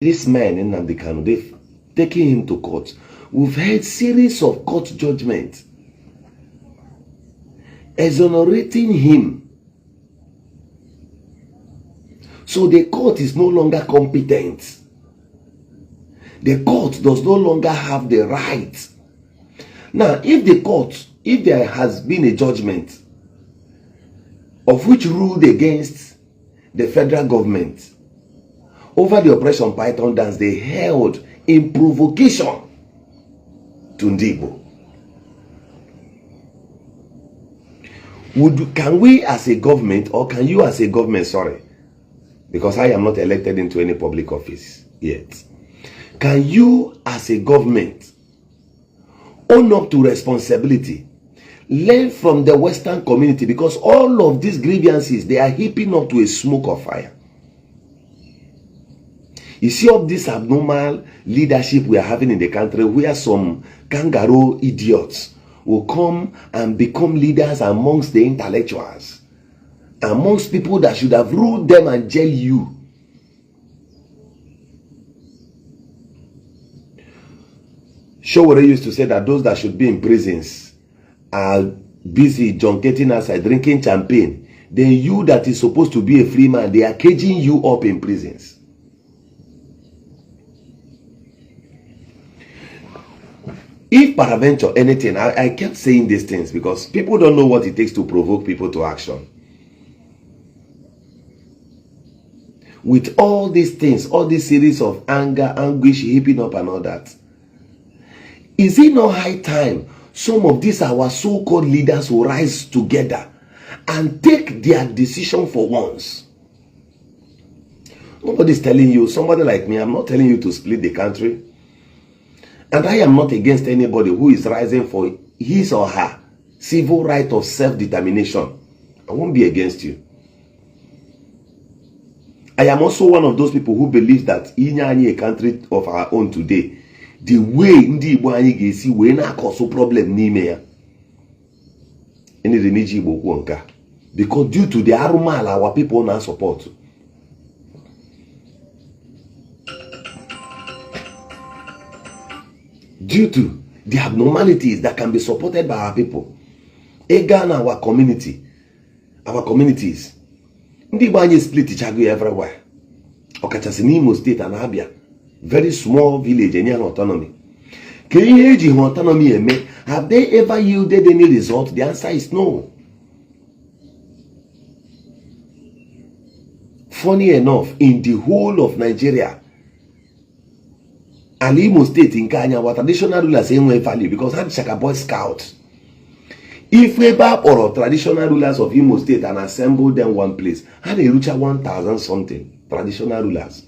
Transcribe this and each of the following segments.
This man in Nnamdi Kanu, they've taken him to court. We've had series of court judgments exonerating him. So the court is no longer competent. The court does no longer have the right. Now, if there has been a judgment of which ruled against the federal government over the Operation Python dance they held in provocation to Ndigbo, can we as a government, or can you as a government, sorry, because I am not elected into any public office yet, can you as a government own up to responsibility, learn from the Western community, because all of these grievances, they are heaping up to a smoke of fire. You see all this abnormal leadership we are having in the country, where some kangaroo idiots will come and become leaders amongst the intellectuals, amongst people that should have ruled them and jail you. Showore used to say that those that should be in prisons are busy junketing outside, drinking champagne. Then you that is supposed to be a free man, they are caging you up in prisons. If peradventure anything, I kept saying these things because people don't know what it takes to provoke people to action. With all these things, all this series of anger, anguish, heaping up and all that, is it not high time some of these our so-called leaders will rise together and take their decision for once? Nobody's telling you, somebody like me, I'm not telling you to split the country. And I am not against anybody who is rising for his or her civil right of self-determination. I won't be against you. I am also one of those people who believe that in a country of our own today, the way Ndi Igbo anyị ga-esi wee na-akọsụ problem n'ime ya, any remedy Igbo kwu nka, because due to the arụmala our people now support. Due to the abnormalities that can be supported by our people, again our community, our communities, Ndi Igbo anyị split ichago everywhere. Okachasi n'Imo State and Abia, very small village, any autonomy. Can you autonomy eme? Have they ever yielded any result? The answer is no. Funny enough, in the whole of Nigeria, and Imo State in Kenya, our traditional rulers ain't value because had Shaka Boy Scouts. If we back or traditional rulers of Imo State and assemble them one place, had they reach 1,000 something traditional rulers.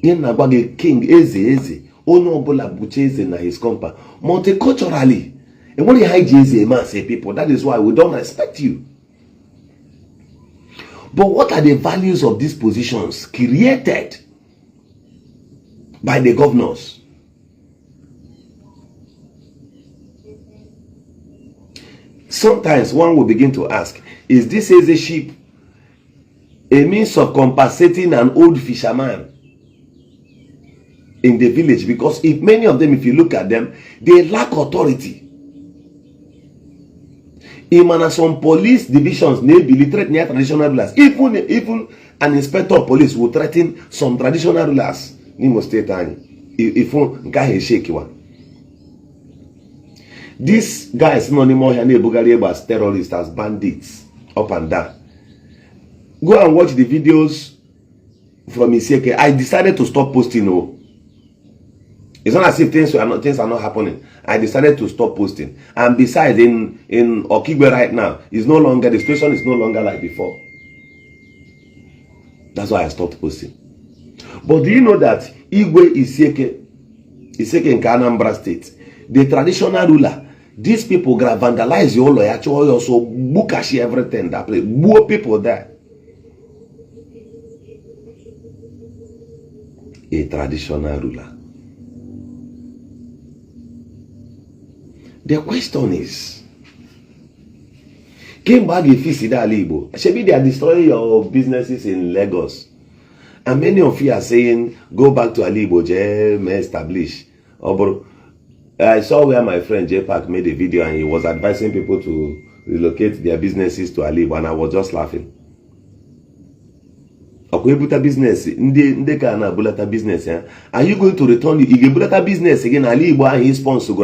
In Nabage King Eze, Ono Bola Bucheze na his compa. Multiculturally, and when you hide Eze man say people, that is why we don't respect you. But what are the values of these positions created by the governors? Sometimes one will begin to ask, is this as a ship a means of compensating an old fisherman in the village? Because if many of them, if you look at them, they lack authority. Even some police divisions may be threatened near traditional rulers. Even an inspector of police will threaten some traditional rulers. Nimo State if guy shaky one. These guys no anymore as terrorists, as bandits, up and down. Go and watch the videos from Eziokwu. I decided to stop posting. Oh, it's not as if things are not happening. I decided to stop posting. And besides, in Okigwe right now, the situation is no longer like before. That's why I stopped posting. But do you know that Igwe Eziokwu in Anambra State, the traditional ruler, these people vandalize your lawyer, also bukashi everything that place, more people there. A traditional ruler. The question is, came back if you see that Igbo, maybe they are destroying your businesses in Lagos. And many of you are saying, go back to Ali Boje, establish. I saw where my friend J Park made a video and he was advising people to relocate their businesses to Ali, and I was just laughing. Business, business, are you going to return the business again? Ali and his sponsor.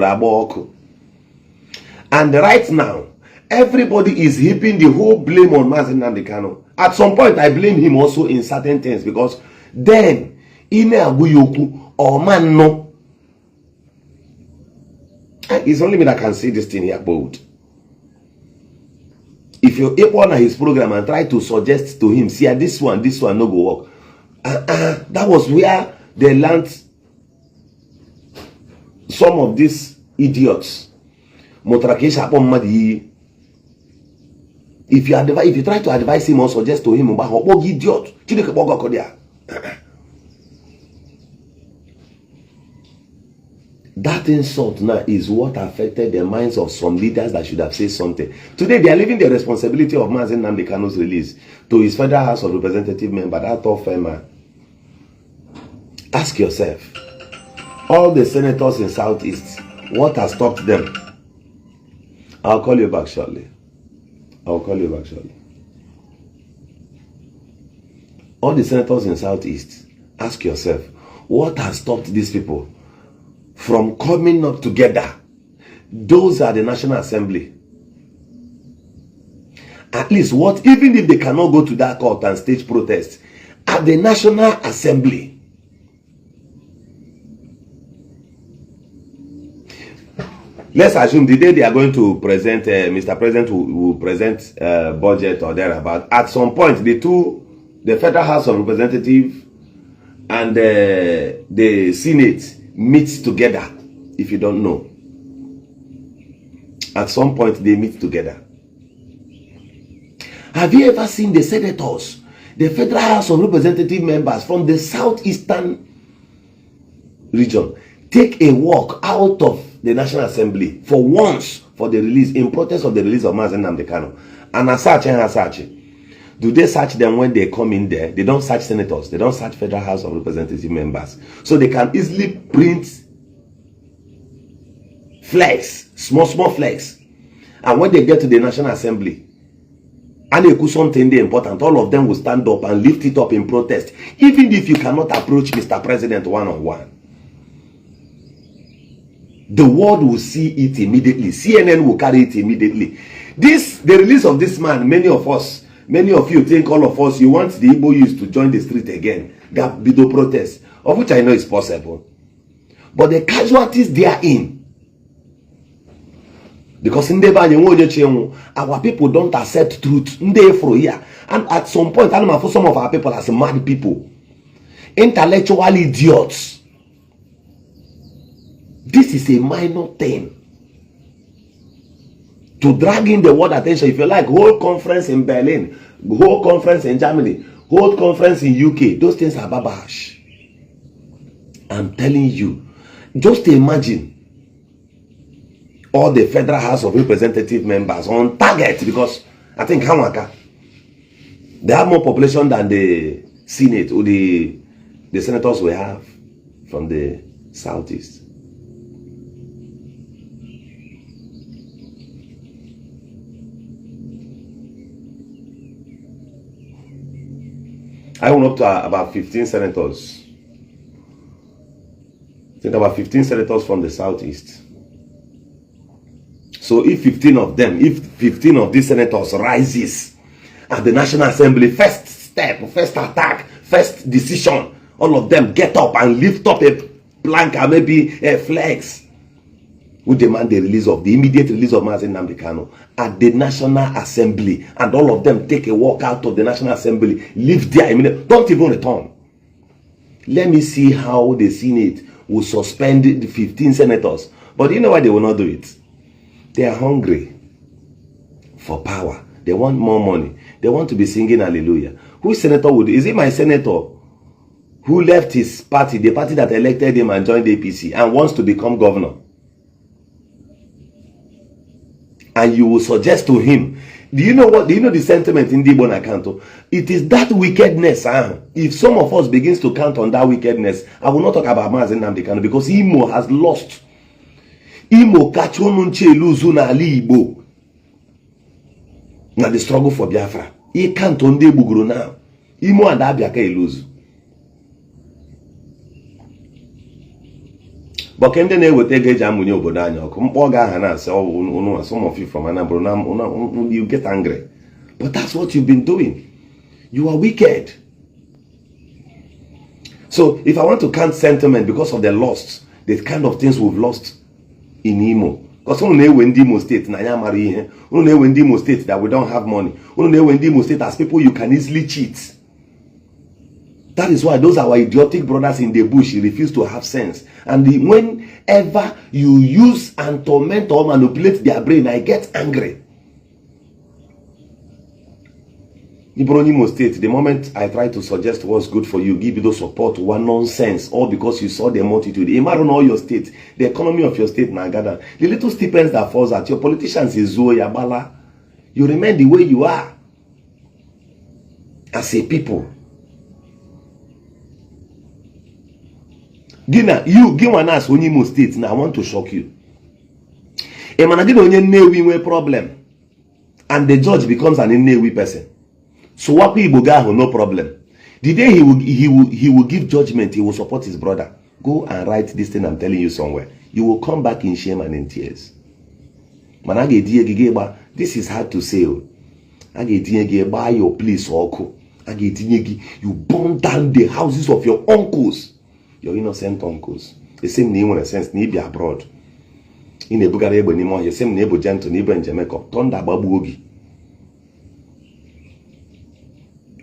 And right now, everybody is heaping the whole blame on Mazi Nnamdi Kanu. At some point, I blame him also in certain things, because then, Eziokwu or man no. It's only me that can see this thing here bold. If you equal his program and try to suggest to him, see, this one no go work. That was where they learned some of these idiots. If you try to advise him or suggest to him about idiot, that insult now is what affected the minds of some leaders that should have said something. Today they are leaving the responsibility of Mazi Nnamdi Kanu's release to his Federal House of Representative member, that tough man. Ask yourself, all the senators in Southeast, what has stopped them? I'll call you back shortly. All the senators in Southeast, ask yourself, what has stopped these people from coming up together? Those are the National Assembly. At least even if they cannot go to that court and stage protests, at the National Assembly, let's assume the day they are going to present, Mr. President will present budget or thereabout. At some point, the Federal House of Representatives and the Senate meet together. If you don't know, at some point they meet together. Have you ever seen the senators, the Federal House of Representative members from the southeastern region, take a walk out of the National Assembly for once for the release, in protest of the release of Mazi Nnamdi Kanu? And as such, do they search them when they come in there? They don't search senators, they don't search Federal House of Representative members. So they can easily print flags, small flags. And when they get to the National Assembly, and they do something important, all of them will stand up and lift it up in protest, even if you cannot approach Mr. President one-on-one. The world will see it immediately. CNN will carry it immediately. The release of this man, many of you think, all of us, you want the Igbo youth to join the street again. That Bido protest, of which I know is possible. But the casualties they are in, because in our people don't accept truth. And at some point, for some of our people as mad people, intellectual idiots. This is a minor thing. To drag in the world attention, if you like, whole conference in Berlin, whole conference in Germany, whole conference in UK, those things are babash. I'm telling you, just imagine all the Federal House of Representative members on target, because I think Hamaka, they have more population than the Senate or the senators we have from the Southeast. I went up to about 15 senators. I think about 15 senators from the Southeast. So if 15 of these senators rises at the National Assembly, first step, first attack, first decision, all of them get up and lift up a plank or maybe a flags, we demand the immediate release of Mazi Nnamdi Kanu at the National Assembly, and all of them take a walk out of the National Assembly, leave there immediately, don't even return. Let me see how the Senate will suspend the 15 senators. But you know why they will not do it? They are hungry for power. They want more money. They want to be singing hallelujah. Which senator would? Is it my senator who left his party, the party that elected him and joined the APC, and wants to become governor? And you will suggest to him Do you know what? Do you know the sentiment in the Igbo account? It is that wickedness. If some of us begins to count on that wickedness, I will not talk about Mazi Nnamdi Kanu, because Imo has lost. Imo kachonunche luzu na ali Igbo. Now the struggle for Biafra. He can't on the Buguru now. Imo and Abia can lose. But can they will take a jam when you go down? Some of you from Anambra, you get angry. But that's what you've been doing. You are wicked. So if I want to count sentiment because of the loss, the kind of things we've lost in Imo. Because we know in Imo State, we know in Imo State that we don't have money. We know in Imo State as people you can easily cheat. That is why those are our idiotic brothers in the bush refuse to have sense. And whenever you use and torment or manipulate their brain, I get angry. Imo State, the moment I try to suggest what's good for you, give you those support, one nonsense, all because you saw the multitude. Imagine all your state, the economy of your state, Nagada, the little stipends that falls at your politicians is Zoya Bala. You remain the way you are as a people. Gina, you give one ask Imo State. Now I want to shock you. A man again only Newi problem, and the judge becomes an Newi person. So what people go no problem. The day he will give judgment, he will support his brother. Go and write this thing I'm telling you somewhere. You will come back in shame and in tears. This is hard to say. Buy your place or you burn down the houses of your uncles. Your innocent uncles. The same name in a sense, need be abroad. In a Bugare anymore, the same neighbor gentle neighbor in Jamaica, Tonda Babuogi.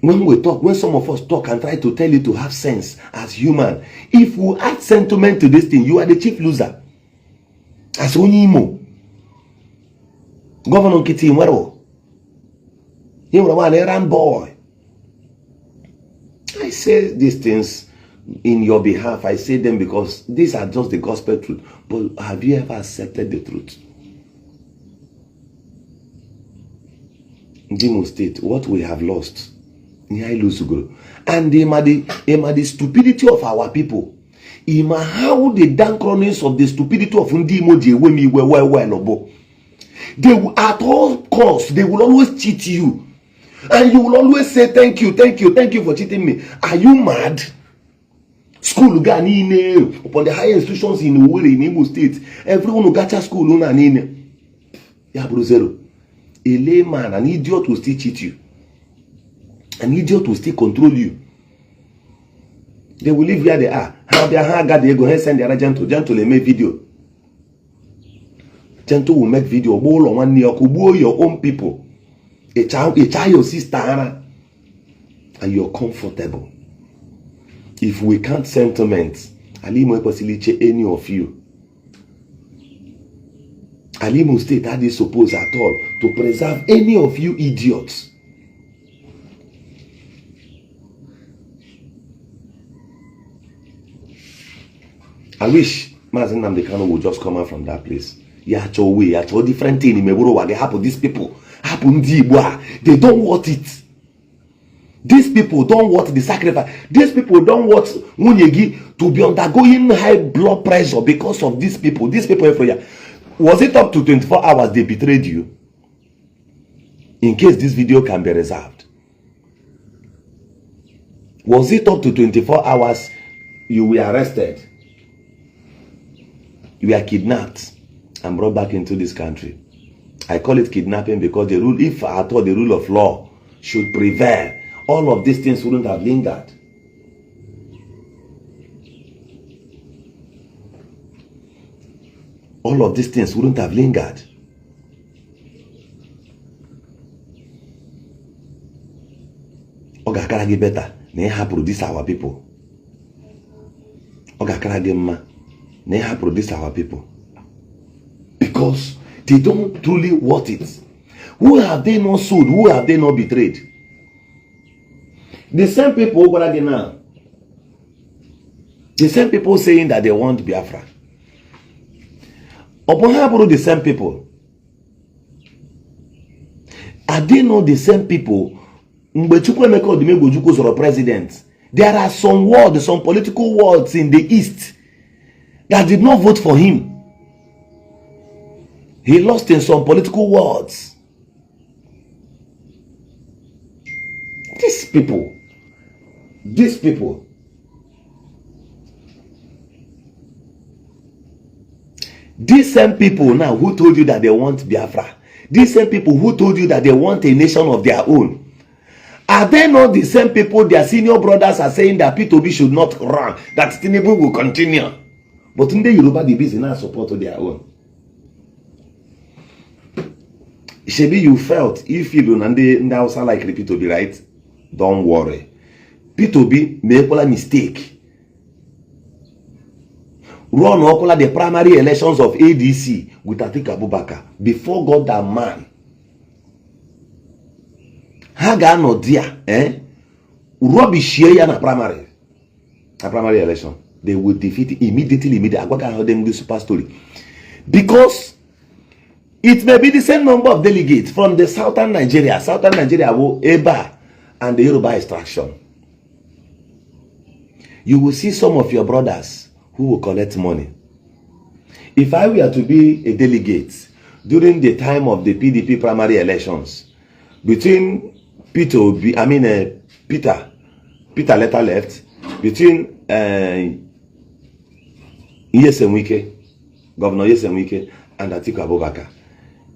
When we talk, when some of us talk and try to tell you to have sense as human, if we add sentiment to this thing, you are the chief loser. As Onyimo. Governor Kitty Mwero. You are one errand boy. I say these things in your behalf. I say them because these are just the gospel truth. But have you ever accepted the truth? In Imo State, what we have lost, and the stupidity of our people, how the dankronness of the stupidity of Ndimo they will, at all costs, they will always cheat you, and you will always say thank you for cheating me. Are you mad? School upon the higher institutions in Imo State, everyone who got a school zero. A layman, an idiot will still cheat you. An idiot will still control you. They will live where they are. How they go ahead send their gentle they make video. Gentle will make video. Bowl on your own people. A child your sister, and you're comfortable. If we can't sentiment, Alimo Eposiliche any of you. Alimo State had this supposed at all to preserve any of you idiots. I wish Mazi Nnamdi Kanu would just come out from that place. Yeah, different thing in Meburo. They happen. These people happen. They don't want it. These people don't want the sacrifice. These people don't want Munyegi to be undergoing high blood pressure because of these people. These people everywhere. Was it up to 24 hours they betrayed you? In case this video can be reserved. Was it up to 24 hours you were arrested? You were kidnapped and brought back into this country. I call it kidnapping because the rule, if at all the rule of law should prevail, all of these things wouldn't have lingered. All of these things wouldn't have lingered. Oga karagi better. Ne ha produce our people. Oga karagi ma. Ne ha produce our people. Because they don't truly want it. Who have they not sold? Who have they not betrayed? The same people who are now. The same people saying that they want Biafra. Upon the same people. Are they not the same people? Mgbe Chukwuemeka Odumegwu soro president, there are some words, some political words in the East that did not vote for him. He lost in some political words. These people, these same people now who told you that they want Biafra, these same people who told you that they want a nation of their own, are they not the same people their senior brothers are saying that P2B should not run, that Tinubu will continue? But in the Yoruba, the business now support their own. Shebi, you felt if you don't now sound like P2B, right? Don't worry. P2B make a mistake. Run all the primary elections of ADC with Atiku Abubakar before God that man. Haga no dia, rubbish here na primary. A primary election. They will defeat immediately. I got to them the super story. Because it may be the same number of delegates from the southern Nigeria. Southern Nigeria will Eba and the Yoruba extraction. You will see some of your brothers who will collect money. If I were to be a delegate during the time of the PDP primary elections, between Peter later left, between Governor Yesemwike and Atiku Abubakar,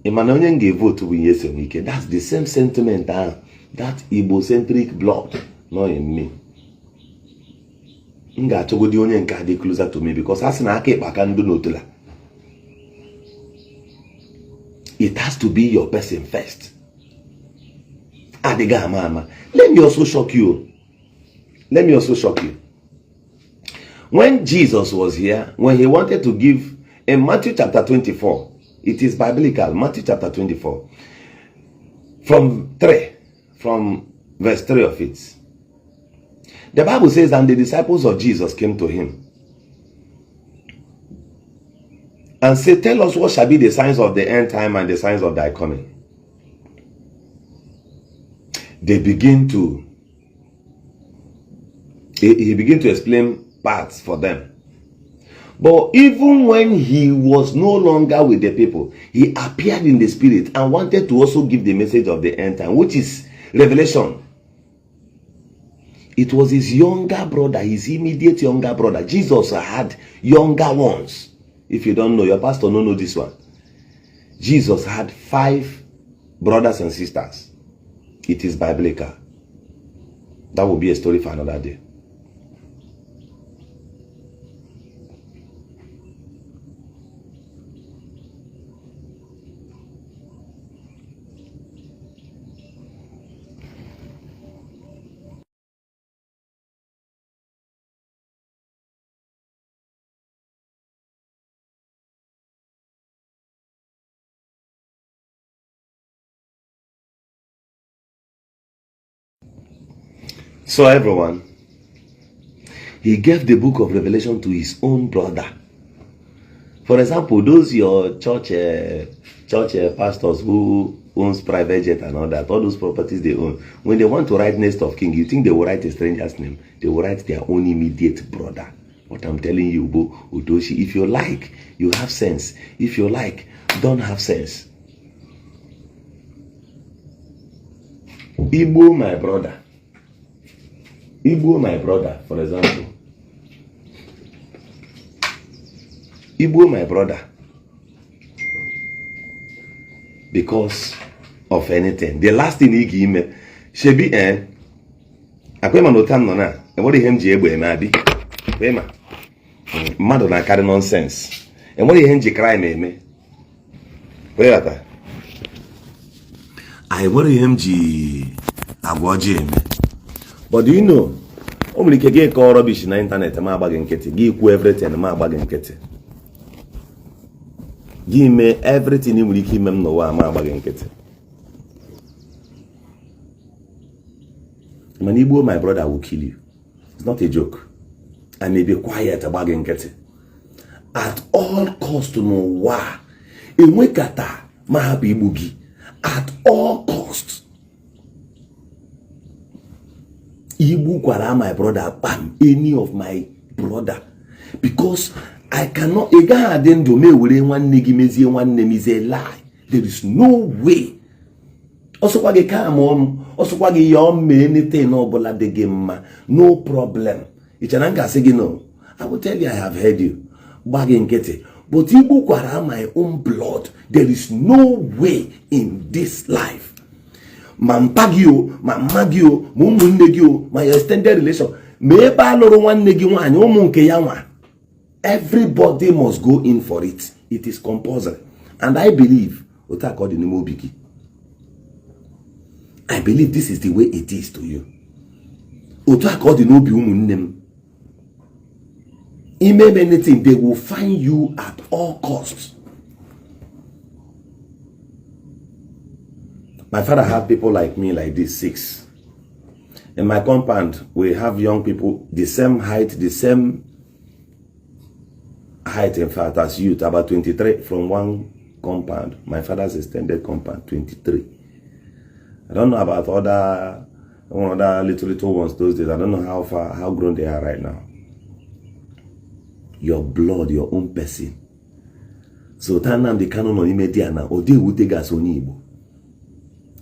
Emmanuel gave vote to Yesemwike. That's the same sentiment, that Igbo-centric blood, not in me. Nga chogodi onye nka dey closer to me because as na aka ikpa kan do n'otula. It has to be your person first. Adiga ama. Let me also shock you. When Jesus was here, when he wanted to give in Matthew chapter 24, it is biblical, Matthew chapter 24, from verse 3 of it. The Bible says, and the disciples of Jesus came to him and said, tell us what shall be the signs of the end time and the signs of thy coming. He began to explain parts for them. But even when he was no longer with the people, he appeared in the spirit and wanted to also give the message of the end time, which is Revelation. It was his younger brother, his immediate younger brother. Jesus had younger ones. If you don't know, your pastor don't know this one. Jesus had 5 brothers and sisters. It is biblical. That will be a story for another day. So everyone, he gave the book of Revelation to his own brother. For example, those your church pastors who owns private jet and all that, all those properties they own, when they want to write next of king, you think they will write a stranger's name? They will write their own immediate brother. What I'm telling you, Udoshi, if you like, you have sense. If you like, don't have sense. Igbo, my brother. Igbo, my brother, for example. Igbo, my brother. Because of anything. The last thing he gave me, shebi akwema no time no na. E wori hem ji egbe eme abi. Kwema. Mmadụ na carry nonsense. E wori hem ji crime eme. Kweta. I wori hem ji agwoji eme. But do you know, only can get call rubbish in the internet, ma bag and kitty, give everything, ma bag and kitty. Give me everything you will keep them no ma bag and kitty. Manibu, my brother, will kill you. It's not a joke. I may be quiet about and kitty. At all cost to know why. In Wekata, ma happy boogie. at all costs. Igbu kwara my brother, bam, any of my brother, because I cannot. A guy didn't do me with one niggy one name is a lie. There is no way. Also, what you come on, also what you anything no bola the game, no problem. It's an anchor saying no. I will tell you, I have heard you. Bagging get it. But Igbu kwara my own blood. There is no way in this life. Mampagio, Mamagio, Mumunegio, my extended relation. Meba loro one negi one, omunke yawa. Everybody must go in for it. It is compulsory. And I believe, I believe this is the way it is to you. In anything, they will find you at all costs. My father had people like me, like this, 6. In my compound, we have young people, the same height, in fact, as youth, about 23 from one compound. My father's extended compound, 23. I don't know about other little ones those days. I don't know how grown they are right now. Your blood, your own person. So, Nnamdi Kanu no imediana, ode wutegas onibo.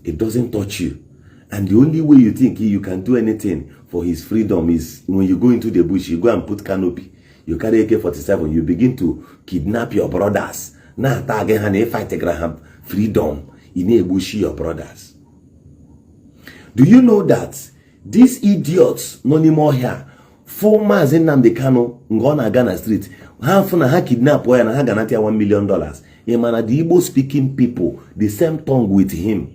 It doesn't touch you. And the only way you think you can do anything for his freedom is when you go into the bush, you go and put canopy. You carry AK-47, you begin to kidnap your brothers. Now, fight Graham freedom in a bush, your brothers. Do you know that these idiots, no more here, 4 Mazi Nnamdi Kanu, ngona Ghana street, ha kidnap and ha ganatia $1 million. Yemana the Igbo speaking people, the same tongue with him.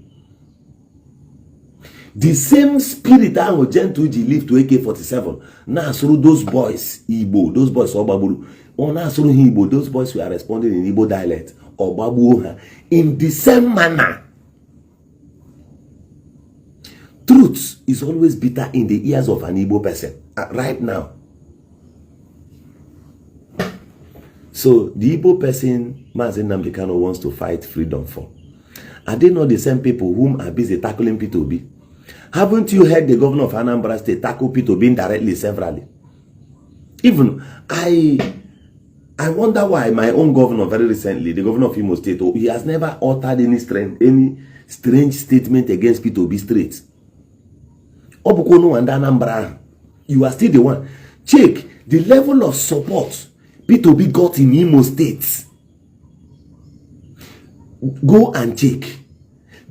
The same spirit that was gentle live to AK-47. Now through those boys, Igbo, those boys Obaburu. Now through Igbo, those boys were responding in Igbo dialect. Obabu in the same manner. Truth is always bitter in the ears of an Igbo person. Right now. So the Igbo person Mazi Nnamdi Kanu wants to fight freedom for. Are they not the same people whom are busy tackling P2B? Haven't you heard the governor of Anambra State tackle P2B indirectly severally? Even I wonder why my own governor very recently, the governor of Imo State, he has never uttered any strange statement against P2B straight. Obukono and Anambra, you are still the one. Check the level of support P2B got in Imo State. Go and check.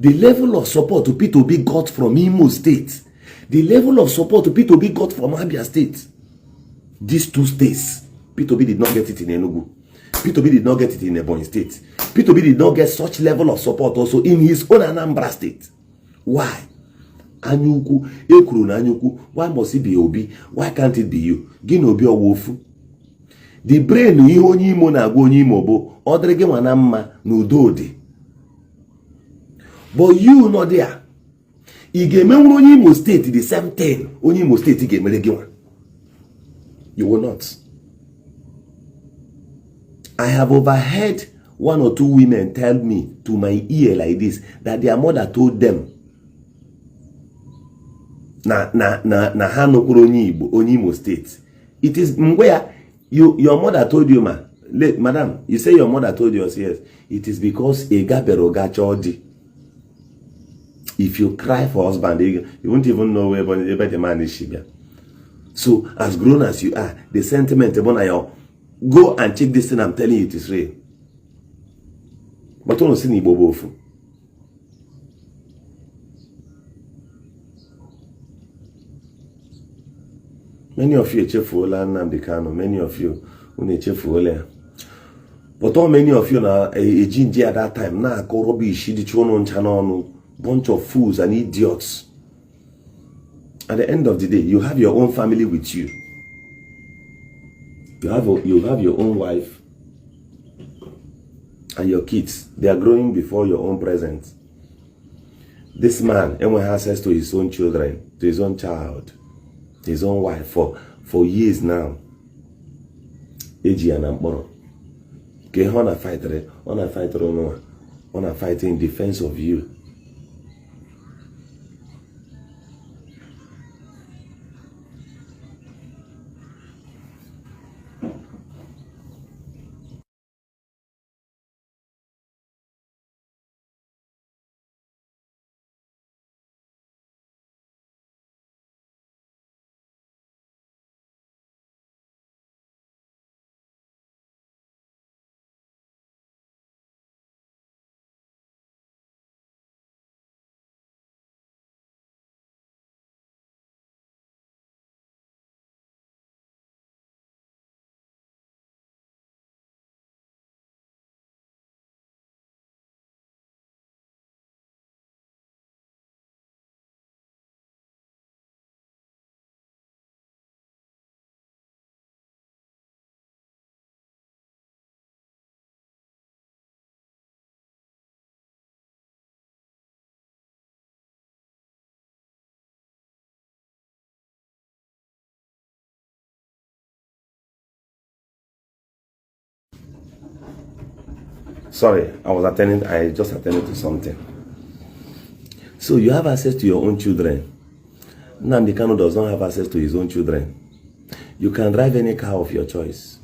The level of support to P2B got from Imo State. The level of support to P2B got from Abia State. These 2 states, P2B did not get it in Enugu. P2B did not get it in Ebonyi State. P2B did not get such level of support also in his own Anambra State. Why? Anyuku, Ekuru na Anyuku, why must it be Obi? Why can't it be you? Gin Obi Owofu. The brain ihe onye Imo na-agwa onye Imo bụ odrege wana mma n'udo dị. But you not there. Igemenwuru onye Imo State the same thing. Onye Imo State igemere gị nwa. You will not. I have overheard 1 or 2 women tell me to my ear like this that their mother told them na ha nokuru onye Igbo, onye Imo State. It is where your mother told you, madam, you say your mother told you, yes. It is because ega beroga chodi. If you cry for husband, you won't even know where the man is shibia. So, as grown as you are, the sentiment, go and check this thing, I'm telling you, it is real. But don't see ni bobofu. Many of you cheerful Nnamdi Kanu, many of you cheerful. But all many of you now a ginger at that time na rubbish the chono channel, bunch of fools and idiots. At the end of the day, you have your own family with you. You have your own wife and your kids. They are growing before your own presence. This man has access to his own children, to his own child, his own wife for years now. Eji anamporo. Ke hona fight in defense of you. Sorry, I just attended to something. So you have access to your own children. Nnamdi Kanu does not have access to his own children. You can drive any car of your choice.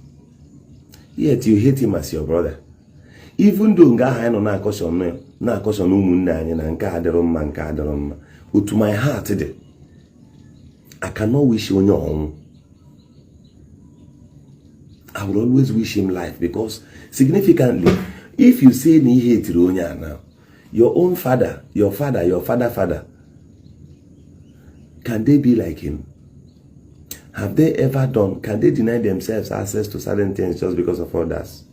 Yet you hate him as your brother. Even though I know na caution ụmụnne anyị na nke adịrọ mma nke adịrọ mma. To my heart today, I cannot wish onye ọnwụ. I will always wish him life, because significantly, if you say ni hate onye now, your own father, your father, can they be like him? Have they ever done? Can they deny themselves access to certain things just because of others?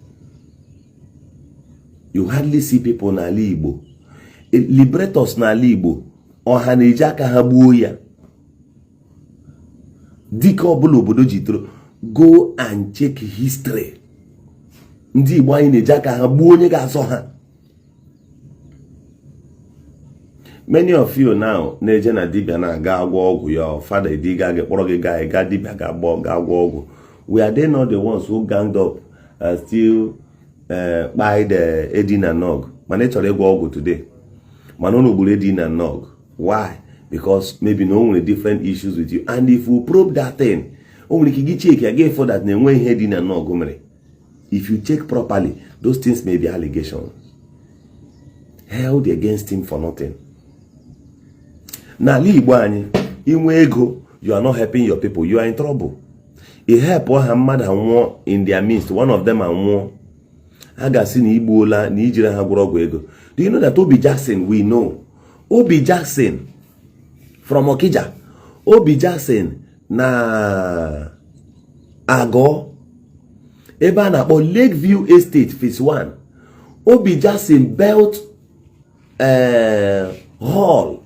You hardly see people n'ala Igbo. Liberators n'ala Igbo, ọha na-eji aka ha gbuo ya. Dike ọbụla obodo jitro, go and check history. Ndị Igbo anyị na-eji aka ha gbuo onye ga-azọ ha. Many of you now na-eje na dibia na-aga agwọ ọgwụ ya, father diga gị kpọrọ gị ga dibia ga-agwọ ọgwụ. We are they not the ones who ganged up and still by the Edina Nog? Man, chọrọ ịgwọ ọgwụ today. Man, no gburu Edina Nog. Why? Because maybe no one different issues with you. And if we probe that thing, only can check again for that name when Edina Nog. If you check properly, those things may be allegations held against him for nothing. Now, you are not helping your people. You are in trouble. You help one man in their midst. One of them and one. Do you know that Obi Jackson, we know? Obi Jackson from Okija. Obi Jackson na Ago. Ebana or Lakeview Estate, phase 1. Obi Jackson built hall.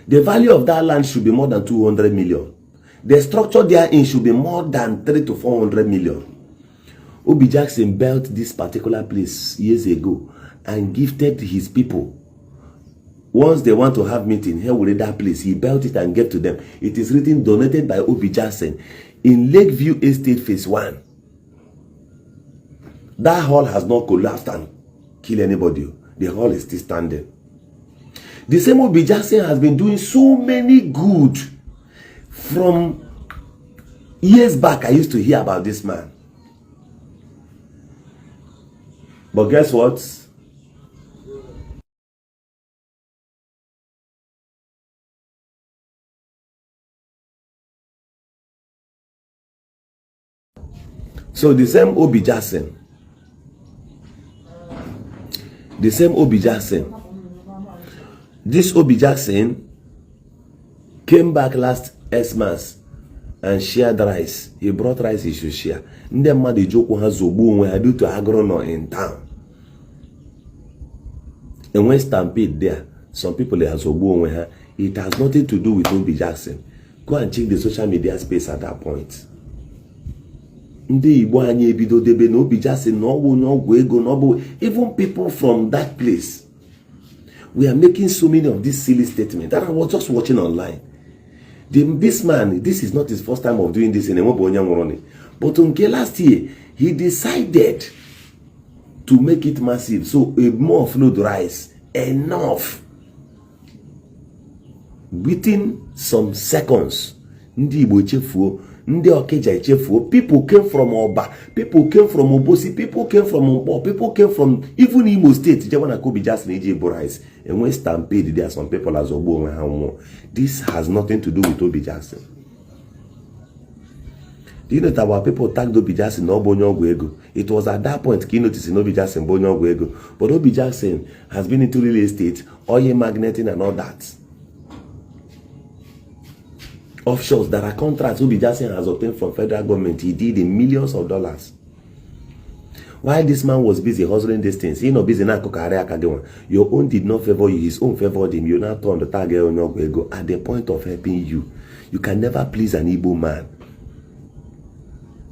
The value of that land should be more than 200 million. The structure therein should be more than 300 to 400 million. Obi Jackson built this particular place years ago and gifted his people. Once they want to have meeting, here will that place. He built it and gave to them. It is written donated by Obi Jackson in Lakeview Estate phase 1. That hall has not collapsed and killed anybody. The hall is still standing. The same Obi Jackson has been doing so many good. From years back, I used to hear about this man. But guess what? So the same Obi Jackson, this Obi Jackson came back last Xmas and shared rice. He brought rice he should share. Ndị mmadụ ejokwu ha zogbu onwe ha due to agro in town. And when stampede there, some people have zogbu onwe ha. It has nothing to do with Obi Jackson. Go and check the social media space at that point. Ndị Igbo anyị ebido debe na Obi Jackson na ọgwụ ego na ọbụ, even people from that place. We are making so many of these silly statements that I was just watching online. This man, this is not his first time of doing this in Emobo. But until last year, he decided to make it massive. So a more flood rise. Enough. Within some seconds, Ndi Igbo echefuo, Ndi Okeja echefuo, people came from Oba, people came from Obosi, people came from Mbo, people came from even Imo State. Jawana Obi Jackson Ebo rise. And when stampede, there are some people as Obo. This has nothing to do with Obi Jackson. Do you know that our people tagged Obi Jackson no Bonyogo ego? It was at that point he noticed Obi Jackson Bonyogo ego. But Obi Jackson has been into real estate, oil magneting and all that. Offshores, there are contracts Obi Jackson has obtained from federal government. He did in millions of dollars. While this man was busy hustling these things, he not busy now. Your own did not favor you, his own favored him. You now turn the target on your ego at the point of helping you. You can never please an Igbo man.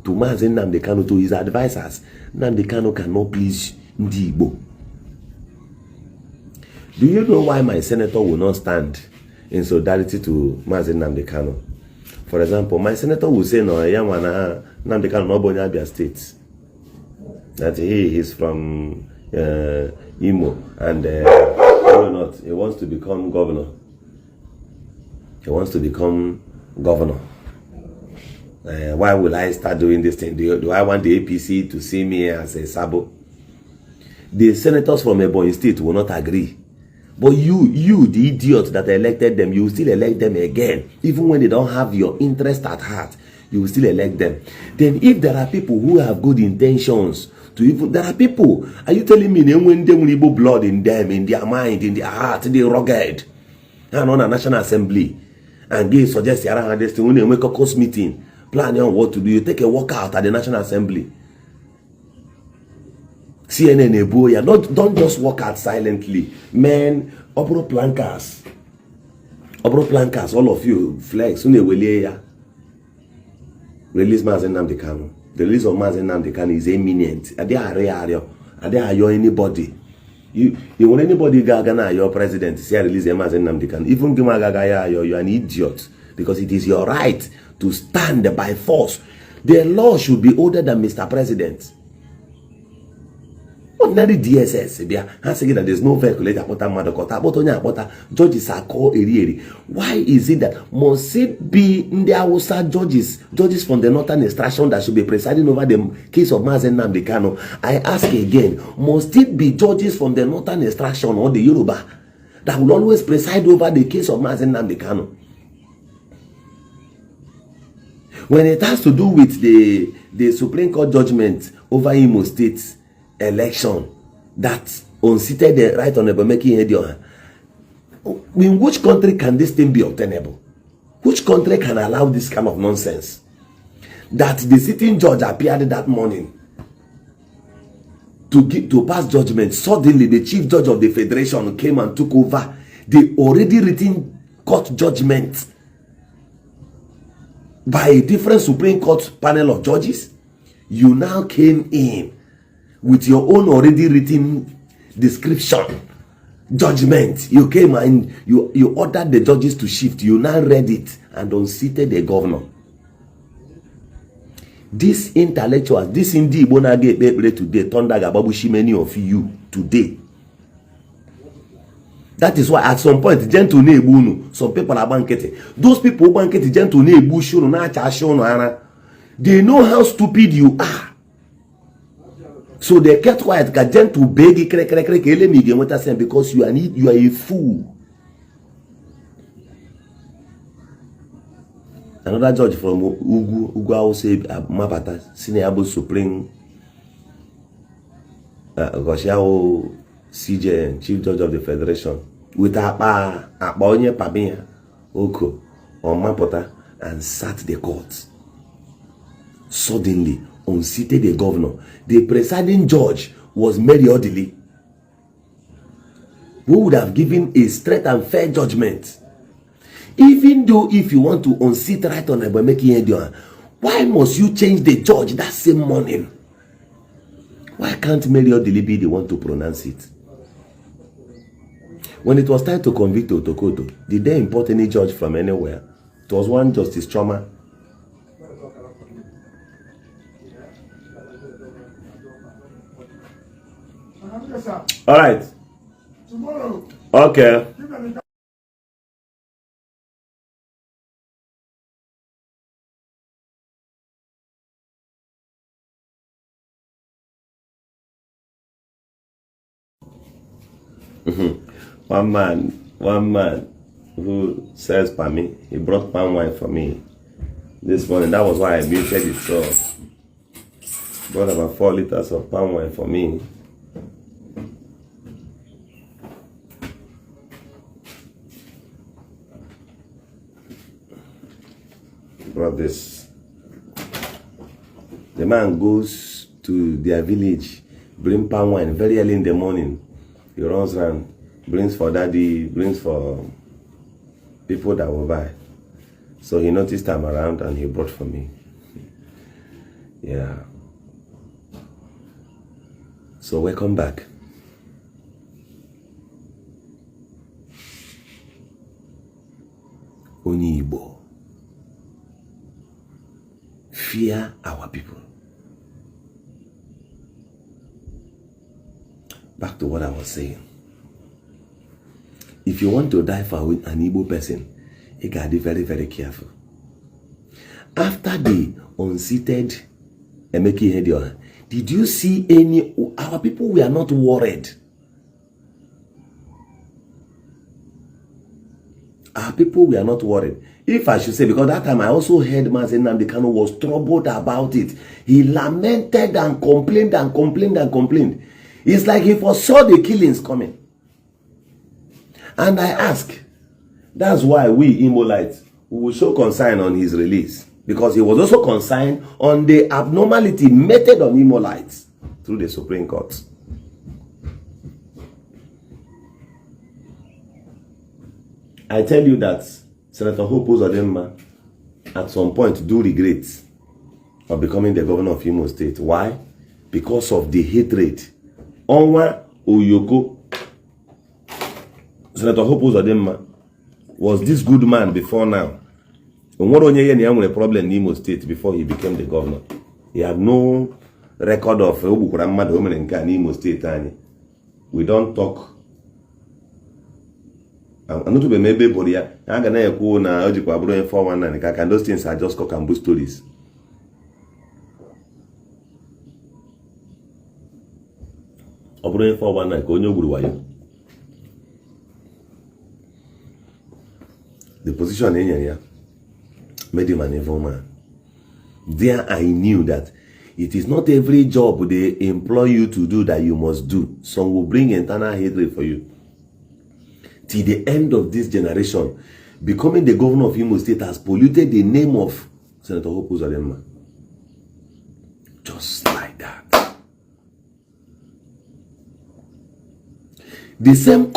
To Mazi Nnamdi Kanu, to his advisors, Nnamdi Kanu cannot please Ndi Igbo. Do you know why my senator will not stand in solidarity to Mazi Nnamdi Kanu? For example, my senator will say, no, Nnamdi Kanu no Abia State. that he is from Imo, and or not, he wants to become governor. He wants to become governor. Why will I start doing this thing? Do I want the APC to see me as a sabo? The senators from Ebonyi State will not agree. But you, the idiot that elected them, you will still elect them again. Even when they don't have your interest at heart, you will still elect them. Then if there are people who have good intentions, there are people, are you telling me when they will blood in them, in their mind, in their heart, they're rugged, and on a National Assembly, and they suggest around this thing when they make a cause meeting, planning on what to do, you take a walk out at the National Assembly. CNN Eboya, don't just walk out silently. Men, Obro Plankers, all of you, flex, release Mazi Nnamdi Kanu. The release of Mazi Nnamdi Kanu is imminent. Are there anybody? You want anybody gonna your president say release Mazi Nnamdi Kanu? Even Gimagaga, you're an idiot, because it is your right to stand by force. The law should be older than Mr. President. Ordinary DSS, that there's no vehicle judges are called eri. Why is it that must it be in the Hausa judges from the northern extraction that should be presiding over the case of Mazi Nnamdi Kanu? I ask again, must it be judges from the northern extraction or the Yoruba that will always preside over the case of Mazi Nnamdi Kanu? When it has to do with the Supreme Court judgment over Imo State election that unseated the right honorable making Edion, in which country can this thing be obtainable? Which country can allow this kind of nonsense? That the sitting judge appeared that morning to pass judgment. Suddenly the chief judge of the federation came and took over the already written court judgment by a different Supreme Court panel of judges. You now came in with your own already written description, judgment. You came and you ordered the judges to shift. You now read it and unseated the governor. This intellectuals, this indeed bonage people today, Tondaga Babushi, many of you today. That is why at some point, gentle nebunu, some people are banqueting. Those people banqueting gentle nebushunu na chashonu, they know how stupid you are. So they kept quiet, gentle beg because you are a fool. Another judge from Ugu say Mabata, Senior Supreme Goshiao CJ, Chief Judge of the Federation, with a Bonye Pabia Oko on Mapota, and sat the court. Suddenly unseated the governor. The presiding judge was Mary Odili, who would have given a straight and fair judgment. Even though if you want to unseat right on by making Edion, why must you change the judge that same morning? Why can't Mary Odili be the one to pronounce it? When it was time to convict Otokoto, did they import any judge from anywhere? It was one Justice Choma. All right. Tomorrow. Okay. One man who sells palm, he brought palm wine for me this morning. That was why I muted it. So brought about 4 liters of palm wine for me. Brought this. The man goes to their village, bring palm wine very early in the morning. He runs around, brings for daddy, brings for people that will buy. So he noticed I'm around and he brought for me. Yeah. So welcome back. Onyibo. Fear our people. Back to what I was saying. If you want to die for an Igbo person, you gotta be very, very careful. After the unseated Emeki Hedioha, did you see any? Our people were not worried. Our people were not worried. If I should say, because that time I also heard Mazi Nnamdi Kanu was troubled about it. He lamented and complained and complained and complained. It's like he foresaw the killings coming. And I ask, that's why we Imolites will show concern on his release. Because he was also concerned on the abnormality meted on Imolites through the Supreme Court. I tell you that Senator Hope Uzodimma at some point do regret of becoming the governor of Imo State. Why? Because of the hatred. Onwa Oyoko, Senator Hope Uzodimma was this good man before now. He had a problem in Imo State before he became the governor. He had no record of Imo State. We don't talk. I'm not to be maybe Boria. I'm going to go now. I'm 419. And those things are just cock and bull stories. The position in here made him an evil man. There I knew that it is not every job they employ you to do that you must do. Some will bring internal hatred for you. Till the end of this generation, becoming the governor of Imo State has polluted the name of Senator Hope Uzodimma. Just like that. The same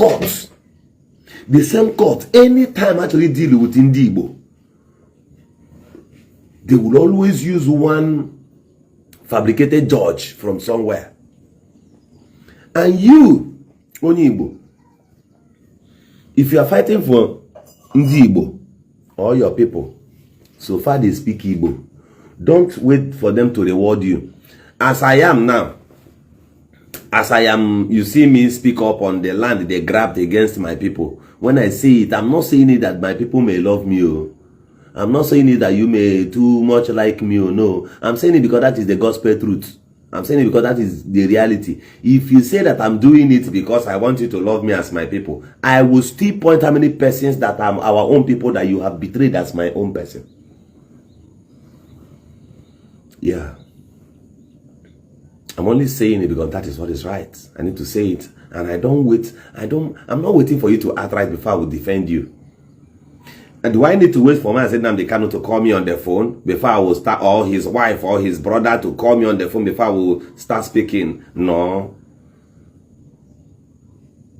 court, anytime actually deal with Igbo, they will always use one fabricated judge from somewhere. And you, Igbo, if you are fighting for Igbo or your people, so far they speak Igbo, don't wait for them to reward you. As I am now, you see me speak up on the land they grabbed against my people. When I say it, I'm not saying it that my people may love me. Oh. I'm not saying it that you may too much like me. Oh, no. I'm saying it because that is the gospel truth. I'm saying it because that is the reality. If you say that I'm doing it because I want you to love me as my people, I will still point how many persons that are our own people that you have betrayed as my own person. Yeah. I'm only saying it because that is what is right. I need to say it. And I don't wait. I'm not waiting for you to outright before I will defend you. And do I need to wait for Mazi Nnamdi Kanu to call me on the phone before I will start, or his wife or his brother to call me on the phone before I will start speaking? No.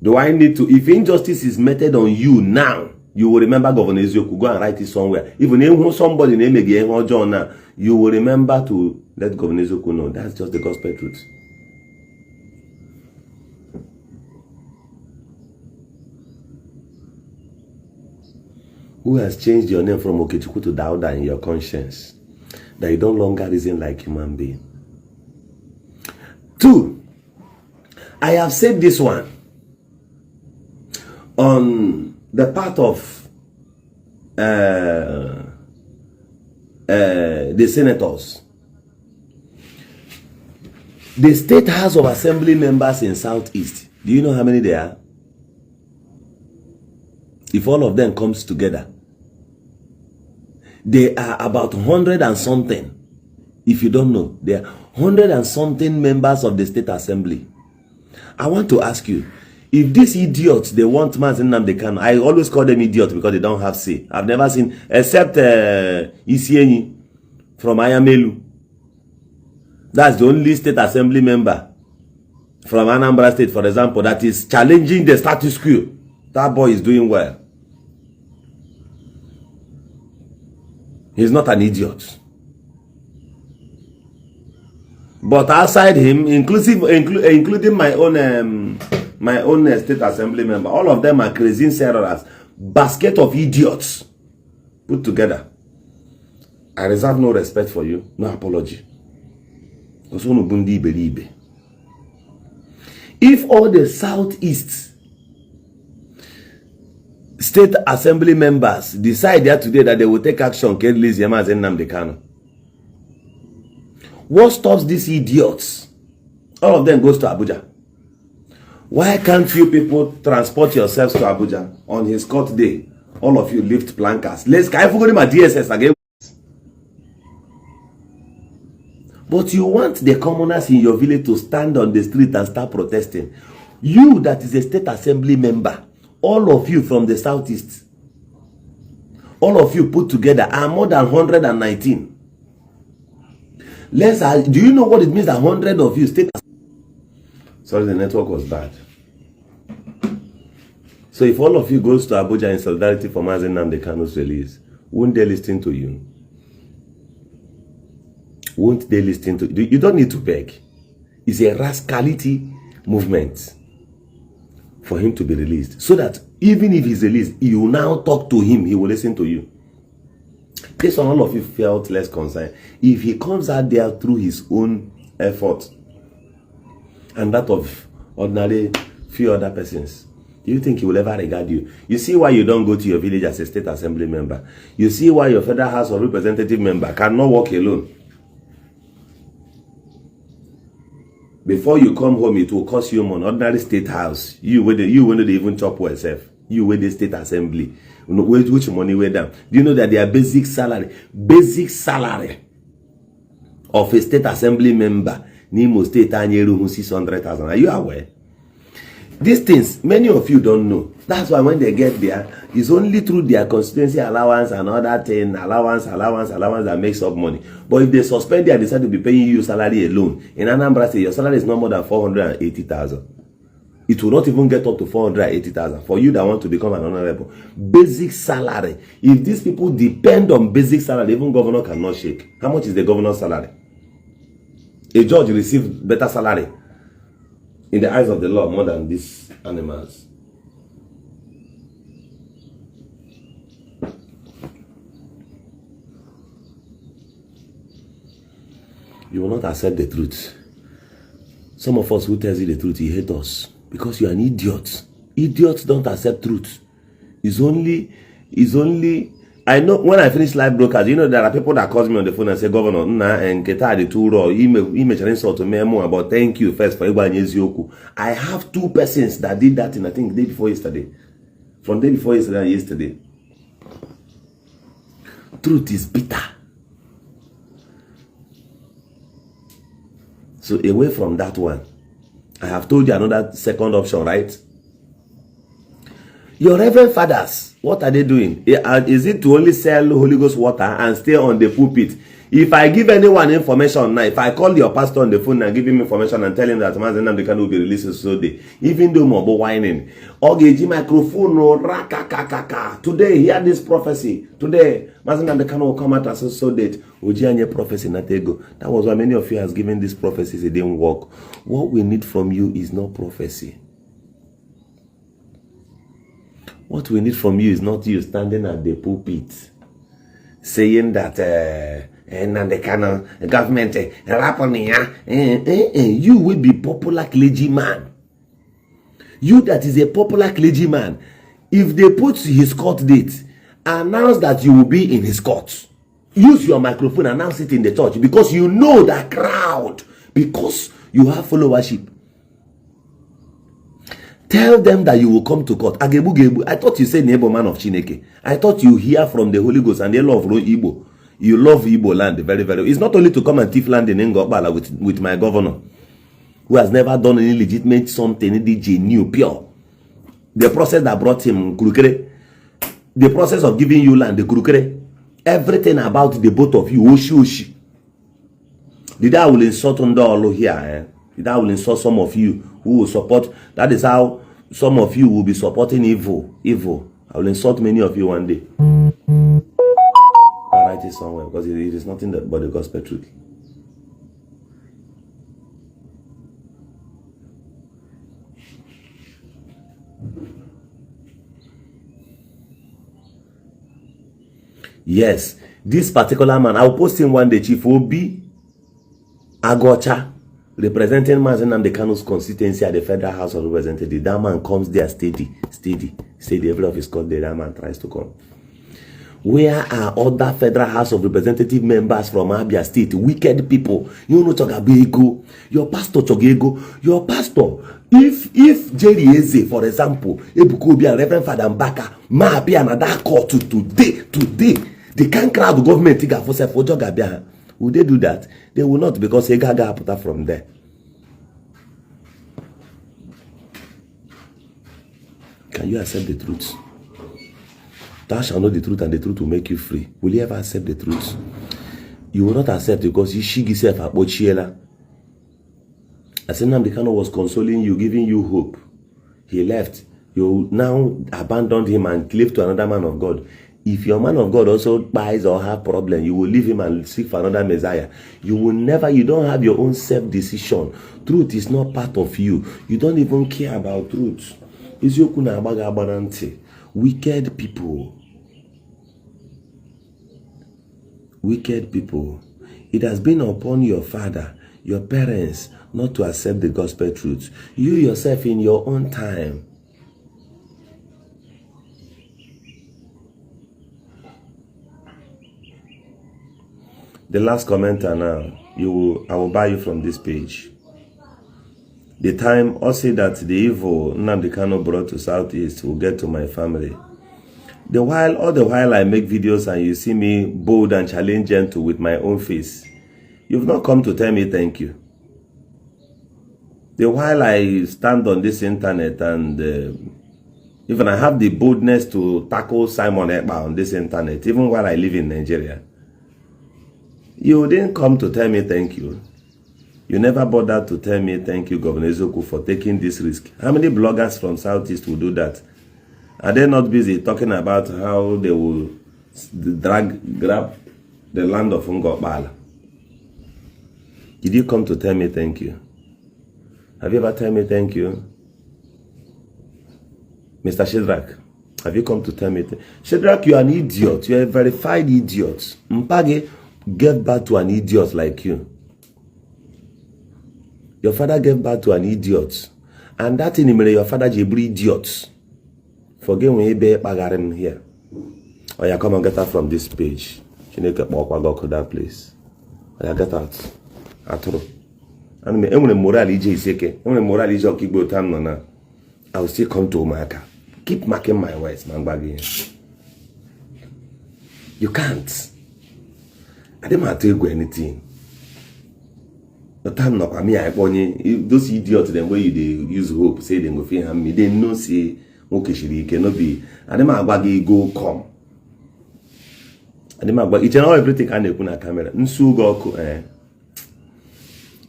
Do I need to? If injustice is meted on you now, you will remember Governor Eziokwu. Go and write it somewhere. Even if somebody name again John now, you will remember to let Governor Eziokwu know. That's just the gospel truth. Who has changed your name from Okechukwu to Dauda in your conscience? That you don't longer reason like human being. 2, I have said this one on the part of the senators. The State House of Assembly members in Southeast, do you know how many there are? If all of them comes together, they are about 100 and something. If you don't know, there are 100 and something members of the State Assembly. I want to ask you, if these idiots, they want Mazi Nnamdi Kanu, I always call them idiots because they don't have say. I've never seen, except Isienyi from Ayamelu. That's the only State Assembly member from Anambra State, for example, that is challenging the status quo. That boy is doing well. He's not an idiot. But outside him, including my own State Assembly member, all of them are crazy serrers, basket of idiots put together. I reserve no respect for you, no apology. If all the Southeast State Assembly members decide there today that they will take action to release Mazi Nnamdi Kanu, what stops these idiots? All of them goes to Abuja. Why can't you people transport yourselves to Abuja on his court day? All of you lift plankers. Let's can I forget my DSS again? But you want the commoners in your village to stand on the street and start protesting. You that is a state assembly member, all of you from the Southeast, all of you put together are more than 119. Do you know what it means that 100 of you state? Sorry, the network was bad. So if all of you goes to Abuja in solidarity for Mazi Nnamdi Kanu's release, won't they listen to you? Won't they listen to you? You don't need to beg. It's a rascality movement for him to be released. So that even if he's released, you now talk to him, he will listen to you. This one, all of you felt less concerned. If he comes out there through his own effort and that of ordinary few other persons, do you think he will ever regard you? You see why you don't go to your village as a state assembly member. You see why your federal house of representative member cannot walk alone. Before you come home, it will cost you money. Ordinary state house, you when they even chop yourself. You with the state assembly, which money way down? Do you know that their basic salary of a state assembly member, Nimo State Anyeru 600,000? Are you aware? These things, many of you don't know. That's why when they get there, it's only through their constituency allowance and other thing, allowance that makes up money. But if they suspend you and decide to be paying you salary alone, in Anambra State, your salary is no more than 480,000. It will not even get up to 480,000 for you that want to become an honorable. Basic salary. If these people depend on basic salary, even governor cannot shake. How much is the governor's salary? A judge receives better salary in the eyes of the law more than these animals. You will not accept the truth. Some of us who tells you the truth, you hate us because you are an idiot. Idiots don't accept truth. It's only I know when I finish live broadcast, you know there are people that call me on the phone and say, Governor, and Keta the two raw, image insult to me more about thank you first for Eziokwu. I have two persons that did that in I think day before yesterday. From day before yesterday and yesterday. Truth is bitter. So away from that one, I have told you another second option, right? Your reverend fathers, what are they doing? Is it to only sell Holy Ghost water and stay on the pulpit? If I give anyone information now, if I call your pastor on the phone and give him information and tell him that Mazi Nnamdi Kanu will be released so day, even though Mobo whining, okay, microphone, today, hear this prophecy. Today, Mazi Nnamdi Kanu will come out as so date. Ujianye prophecy not go. That was why many of you has given these prophecies, it didn't work. What we need from you is not prophecy. What we need from you is not you standing at the pulpit saying that Nnamdi Kanu government you will be popular clergyman. You that is a popular clergyman, if they put his court date, announce that you will be in his court. Use your microphone, announce it in the church because you know that crowd, because you have followership. Tell them that you will come to court. Agebu gebu. I thought you said neighbor man of Chineke. I thought you hear from the Holy Ghost and they love Igbo. You love Igbo land very, very. It's not only to come and thief land in Ngobala with my governor, who has never done any legitimate something, DJ new, pure. The process that brought him, Kurukere, the process of giving you land, the Kurukere, everything about the both of you, Oshi. Did I will insult on all here, That will insult some of you who will support. That is how some of you will be supporting evil. I will insult many of you one day. I'll write it somewhere because it is nothing but the gospel truth. Yes, this particular man, I'll post him one day, Chief Obi Agocha. representing Mazi Nnamdi Kanu's constituency at the Federal House of Representatives. That man comes there steady. Every of his court there, that man tries to come. Where are other Federal House of Representative members from Abia State? Wicked people. You know Chogabego. Your pastor Chogego. Your pastor. If Jerry Eze, for example, Ebukobi and Reverend Father Mbaka, ma be another court today, they can't crowd the government for Jogabia. Would they do that? They will not, because Egaga put up from there. Can you accept the truth? Thou shalt know the truth, and the truth will make you free. Will you ever accept the truth? You will not accept, because you shig yourself at Bochiela. As Nnamdi Kanu was consoling you, giving you hope. He left. You now abandoned him and cleaved to another man of God. If your man of God also buys or have problem, you will leave him and seek for another Messiah. You will never, you don't have your own self-decision. Truth is not part of you. You don't even care about truth. Eziokwu na agbaga agbananti. Wicked people. Wicked people. It has been upon your father, your parents, not to accept the gospel truth. You yourself, in your own time, the last commenter now, I will buy you from this page. The time also that the evil Nnamdi Kanu brought to Southeast will get to my family. All the while I make videos and you see me bold and challenging with my own face, you've not come to tell me thank you. The while I stand on this internet and even I have the boldness to tackle Simon Ekpa on this internet, even while I live in Nigeria, you didn't come to tell me thank you. You never bothered to tell me thank you, Governor Eziokwu, for taking this risk. How many bloggers from Southeast will do that? Are they not busy talking about how they will grab the land of Ngokbala? Did you come to tell me thank you? Have you ever told me thank you? Mr. Shadrach, have you come to tell me Shadrach, you are an idiot. You are a verified idiot. Mpage gave birth to an idiot like you. Your father gave birth to an idiot. And that in your father jebri idiots. Forget when he be pagarim here. Oh yeah, come and get out from this page. She need to walk to that place. Oh yeah, get out. Atro. And me, when moral ije iseke, when moral ije okigbo tam nona, I will still come to Omaka. Keep marking my words, man baggy. You can't. I didn't have to go anything. The time not me, I those idiots them where you they use hope, say they go fear me. They know say okay, she cannot be. And them agwagi go come. And them agwagi each and everything can they put a camera. Nsu go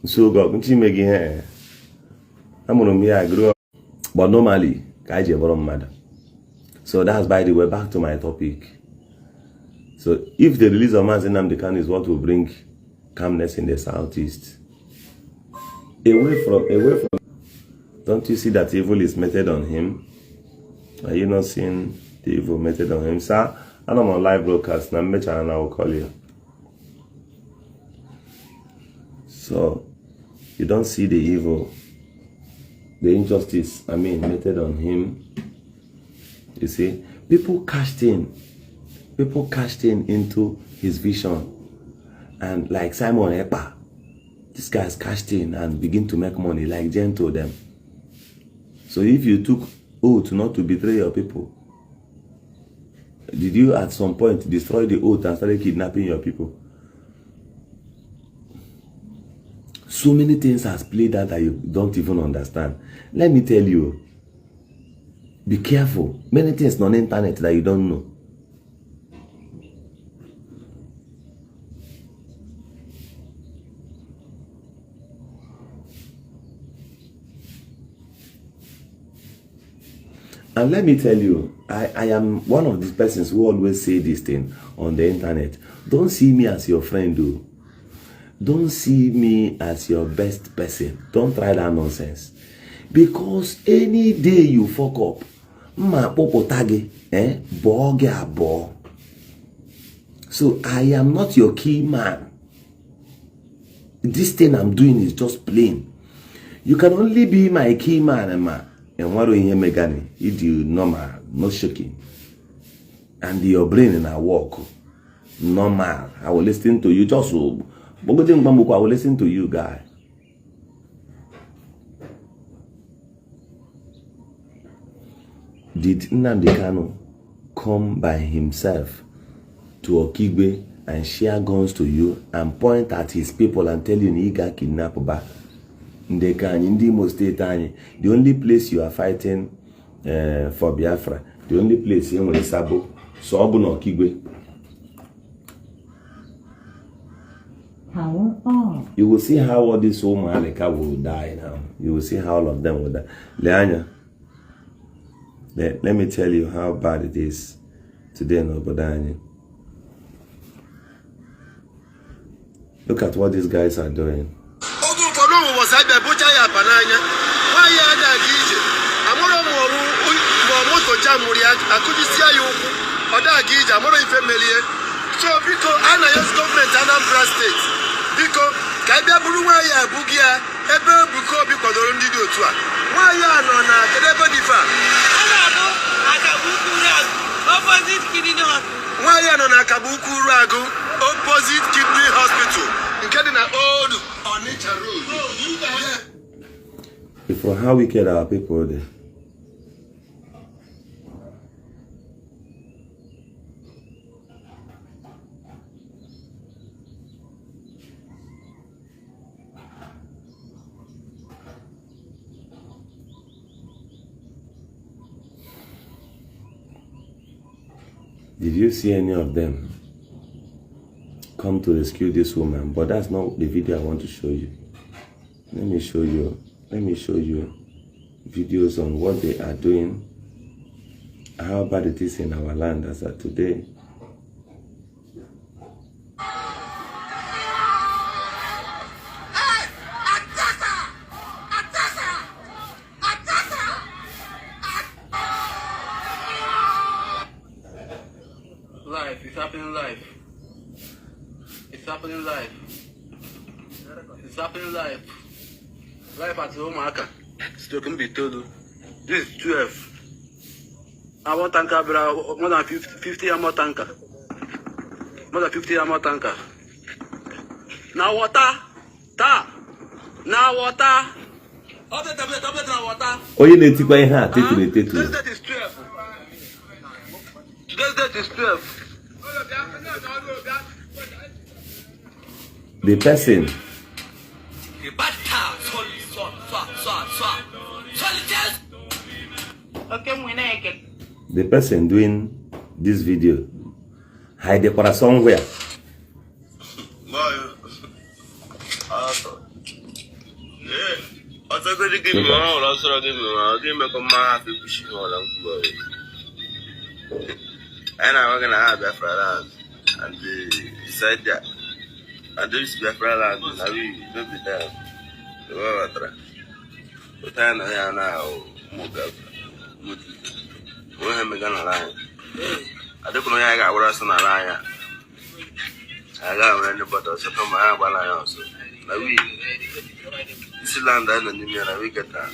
Nsu go. Nchi megi he. I grew up, but normally kaije borom mad. So that's, by the way, back to my topic. So if the release of Mazi Nnamdi Kanu is what will bring calmness in the Southeast, away from, don't you see that evil is meted on him? Are you not seeing the evil meted on him? Sir, I'm on live broadcast, now and I will call you. So, you don't see the evil, the injustice, meted on him. You see, people cashed in into his vision. And like Simon Ekpa, this guy's cashed in and begin to make money, like Jen told them. So if you took oath not to betray your people, did you at some point destroy the oath and started kidnapping your people? So many things has played out that you don't even understand. Let me tell you, be careful. Many things on the internet that you don't know. And let me tell you, I am one of these persons who always say this thing on the internet. Don't see me as your friend, though. Don't see me as your best person. Don't try that nonsense. Because any day you fuck up, so I am not your key man. This thing I'm doing is just plain. You can only be my key man, and what do you megani? You do normal, no shaking. And your brain in a walk. Normal. I will listen to you. Just so. I will listen to you, guy. Did Nnamdi Kanu come by himself to Okigwe and share guns to you and point at his people and tell you he got kidnapped back? In the Imo State, the only place you are fighting for Biafra, the only place in Sabo, so Obuno Okigwe. Power off. You will see how all these Malika will die now. You will see how all of them will die. Leanya, let me tell you how bad it is today in Obodanya. Look at what these guys are doing. So because I use government Anambra State, because Kabia Buruwa ya Bugia, Ebe Buko because they don't do it. Why ya no na Kedeba Difa? Opposite kidney hospital. Why ya no na Kabuku Ragu? Opposite kidney hospital. In Kadina old on nature road. For how wicked our people there. Did you see any of them come to rescue this woman? But that's not the video I want to show you. Let me show you videos on what they are doing, how bad it is in our land as of today. Life, it's happening live. It's happening live. It's happening live. Live at home, Aka. Still can be told. This is 12. I want tanker, bro. More than 50 ammo tanker. More than 50 ammo tanker. Now water. Now water. All the tablet now water. Oh, you need to buy her. Today's date is 12. Today's date is 12. The person. The person doing this video hide the para somewhere. And I'm gonna have Betrayal, and they said that. And this Betrayal, and we will be there. But I know now, we have begun a line. I don't know I got worse than a lion. I got any butter, so come my eye also. Now we see land and we get that.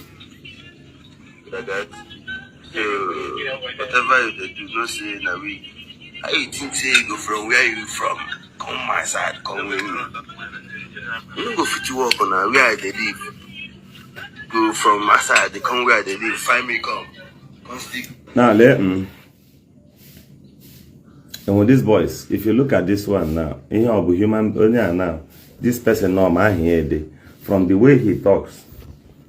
Whatever you do not say now we. How you think say you go from where you from? Come my side, come with me. You don't go fit to work on where they live. Go from my side, they come where they live. Find me, come stick. Now let me. And with these boys, if you look at this one now, human now, this person now, man, here, from the way he talks,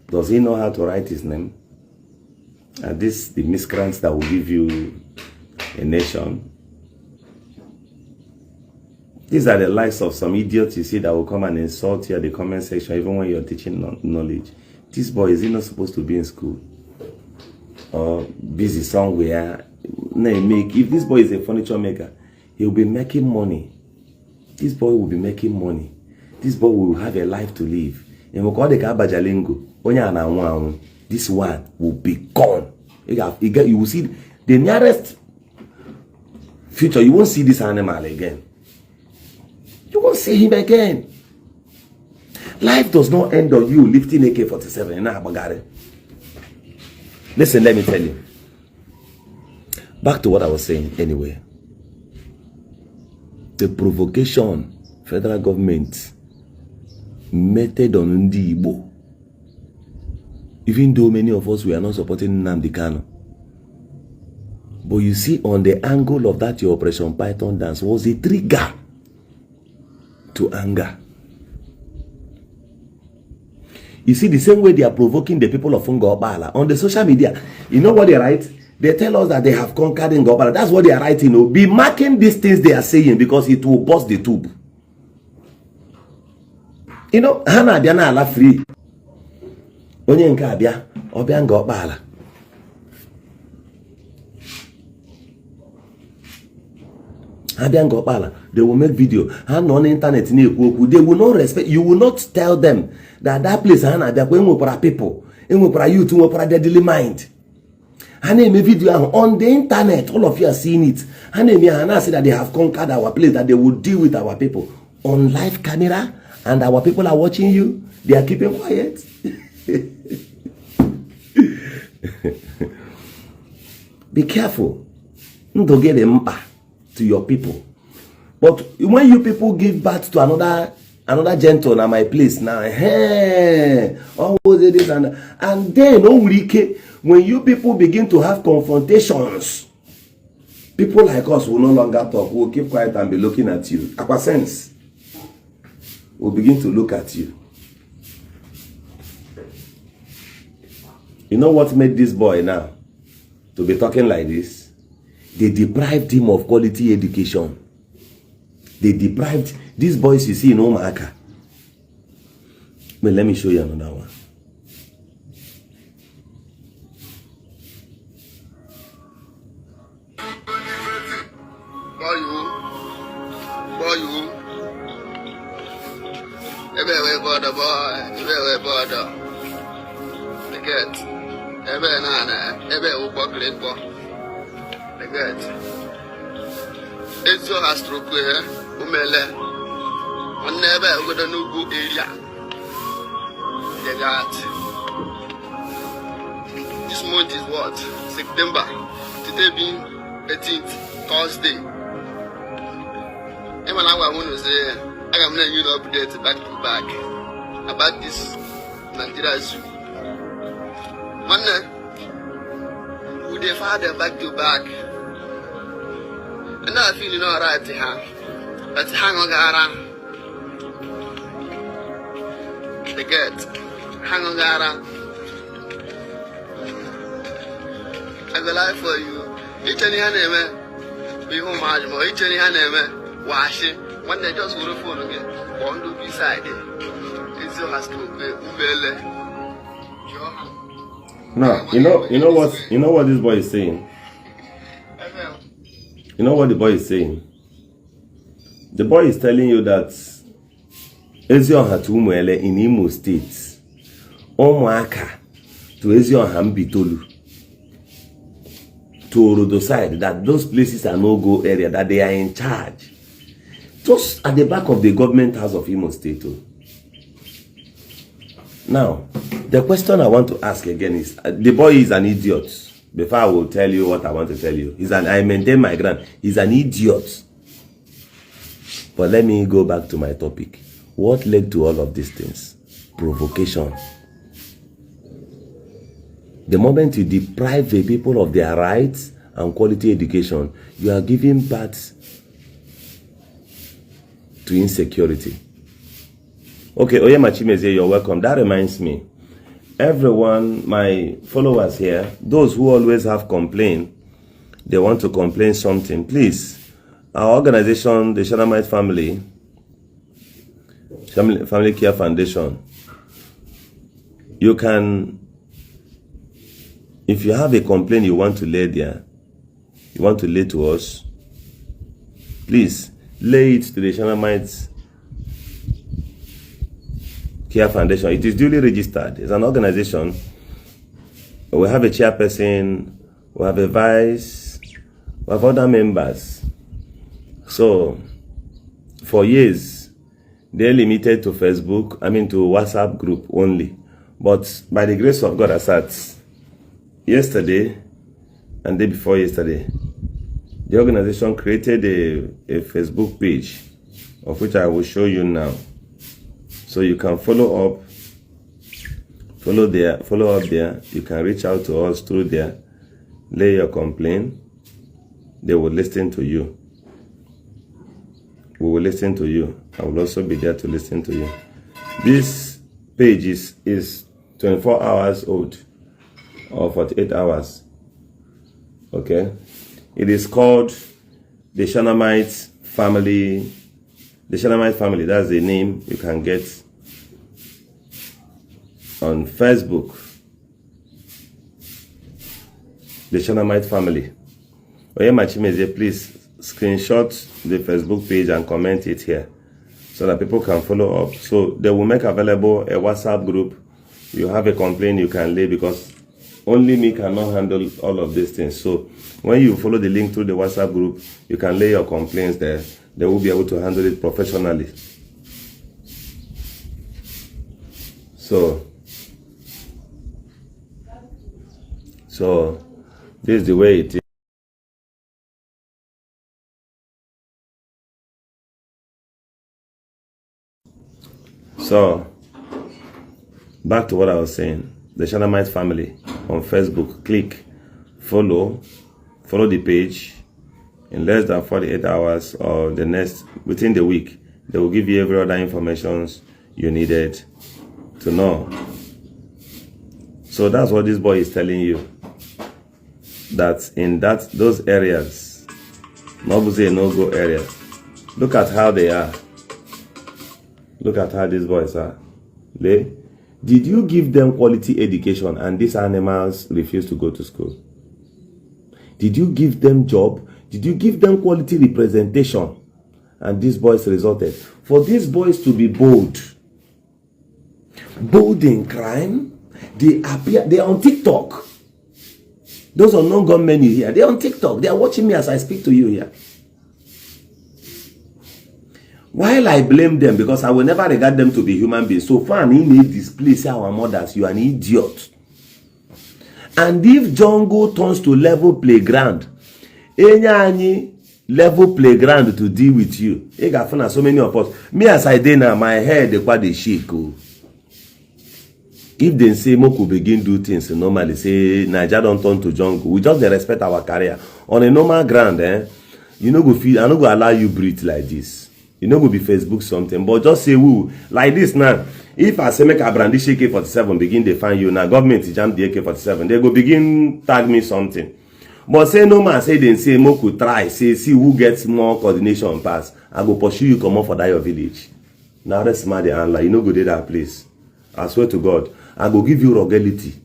does he know how to write his name? Are these the miscreants that will give you a nation? These are the likes of some idiots you see that will come and insult you at the comment section even when you're teaching knowledge. This boy, is he not supposed to be in school? Or busy somewhere? If this boy is a furniture maker, he'll be making money. This boy will be making money. This boy will have a life to live. This one will be gone. You will see the nearest future. You won't see this animal again. You won't see him again. Life does not end on you lifting AK-47. Listen, let me tell you. Back to what I was saying anyway. The provocation federal government meted on Ndi Igbo, even though many of us were not supporting Nnamdi Kanu. But you see, on the angle of that your Operation Python dance was a trigger to anger. You see, the same way they are provoking the people of Ngobala on the social media. You know what they write? They tell us that they have conquered Ngobala. That's what they are writing. Oh, be marking these things they are saying because it will burst the tube. You know, Hana Diana ala free. Onye nke abia, obia Ngobala. They will make video and on the internet. They will not respect. You will not tell them that that place for people, for youth, for deadly mind. And they make video on the internet. All of you are seeing it. And they say that they have conquered our place, that they will deal with our people on live camera, and our people are watching you. They are keeping quiet. Be careful. Don't get them to your people. But when you people give birth to another gentle at my place now, always this and then when you people begin to have confrontations, people like us will no longer talk. We'll keep quiet and be looking at you. Our sense will begin to look at you. You know what made this boy now to be talking like this? They deprived him of quality education. They deprived these boys you see in Omaka. But let me show you another one. Eziokwu has stroke here. Umele. On never with a new area. They got. This month is what? September. Today being 18th, Thursday. And when I want to say, I am letting you update back to back about this Nigeria zoo. One night, we father back to back. And I feel alright to hang. But hang on gara. The gate. Hang on gara. I will lie for you. Each any name. Be home much more. Each any name. Wash it. When they just go to phone again. One to beside it. It's your has to be. Now, you know what this boy is saying? You know what the boy is saying? The boy is telling you that Eziokwu in Imo State, Omoaka to Eziokwu Mbitolu, to Orodo side, that those places are no-go area, that they are in charge. Just at the back of the government house of Imo State. Now, the question I want to ask again is, the boy is an idiot. Before I will tell you what I want to tell you, I maintain my ground. He's an idiot. But let me go back to my topic. What led to all of these things? Provocation. The moment you deprive the people of their rights and quality education, you are giving birth to insecurity. Okay, Oyemachimeze, you're welcome. That reminds me. Everyone, my followers here, those who always have complaint, they want to complain something, please, our organization, the Shanamite Family Care Foundation, you can, if you have a complaint you want to lay there, you want to lay to us, please lay it to the Shanamite Care Foundation. It is duly registered. It's an organization. We have a chairperson, we have a vice, we have other members. So, for years, They're limited to Facebook, to WhatsApp group only. But by the grace of God, as at yesterday and day before yesterday, the organization created a Facebook page, of which I will show you now. So you can follow up there. You can reach out to us through there, lay your complaint. They will listen to you. We will listen to you. I will also be there to listen to you. This page is 24 hours old, or 48 hours. Okay? It is called the Shunammite Family. The Shunammite Family, that's the name you can get on Facebook. The Shunammite Family. Oyemachimeze, please screenshot the Facebook page and comment it here so that people can follow up. So they will make available a WhatsApp group. You have a complaint you can lay, because only me cannot handle all of these things. So when you follow the link through the WhatsApp group, you can lay your complaints there. They will be able to handle it professionally. So this is the way it is. So back to what I was saying. The Shunammite Family on Facebook. Click follow the page. In less than 48 hours or within the week, they will give you every other information you needed to know. So that's what this boy is telling you. That in those areas, no-go areas, look at how they are. Look at how these boys are. Did you give them quality education and these animals refuse to go to school? Did you give them job? Did you give them quality representation? And these boys resulted. For these boys to be bold in crime, they are on TikTok. Those are non-government here. They are on TikTok. They are watching me as I speak to you here. While I blame them, because I will never regard them to be human beings. So far, he need displace our mothers. You are an idiot. And if jungle turns to level playground, any level playground to deal with you. So many of us. Me as I did now, my head they shake. If they say Moku begin do things normally, say Niger don't turn to jungle, we just respect our career. On a normal ground, you know go feel, I no go allow you breathe like this. You know go be Facebook something, but just say who like this now. If I say make a brandish AK-47 begin they find you now, government jam the AK-47, they go begin tag me something. But say no man say they say Moku try, say see who gets more coordination pass. I go pursue you come up for that your village. Now that's smart the handler. You know go to that place. I swear to God, I go give you rugality.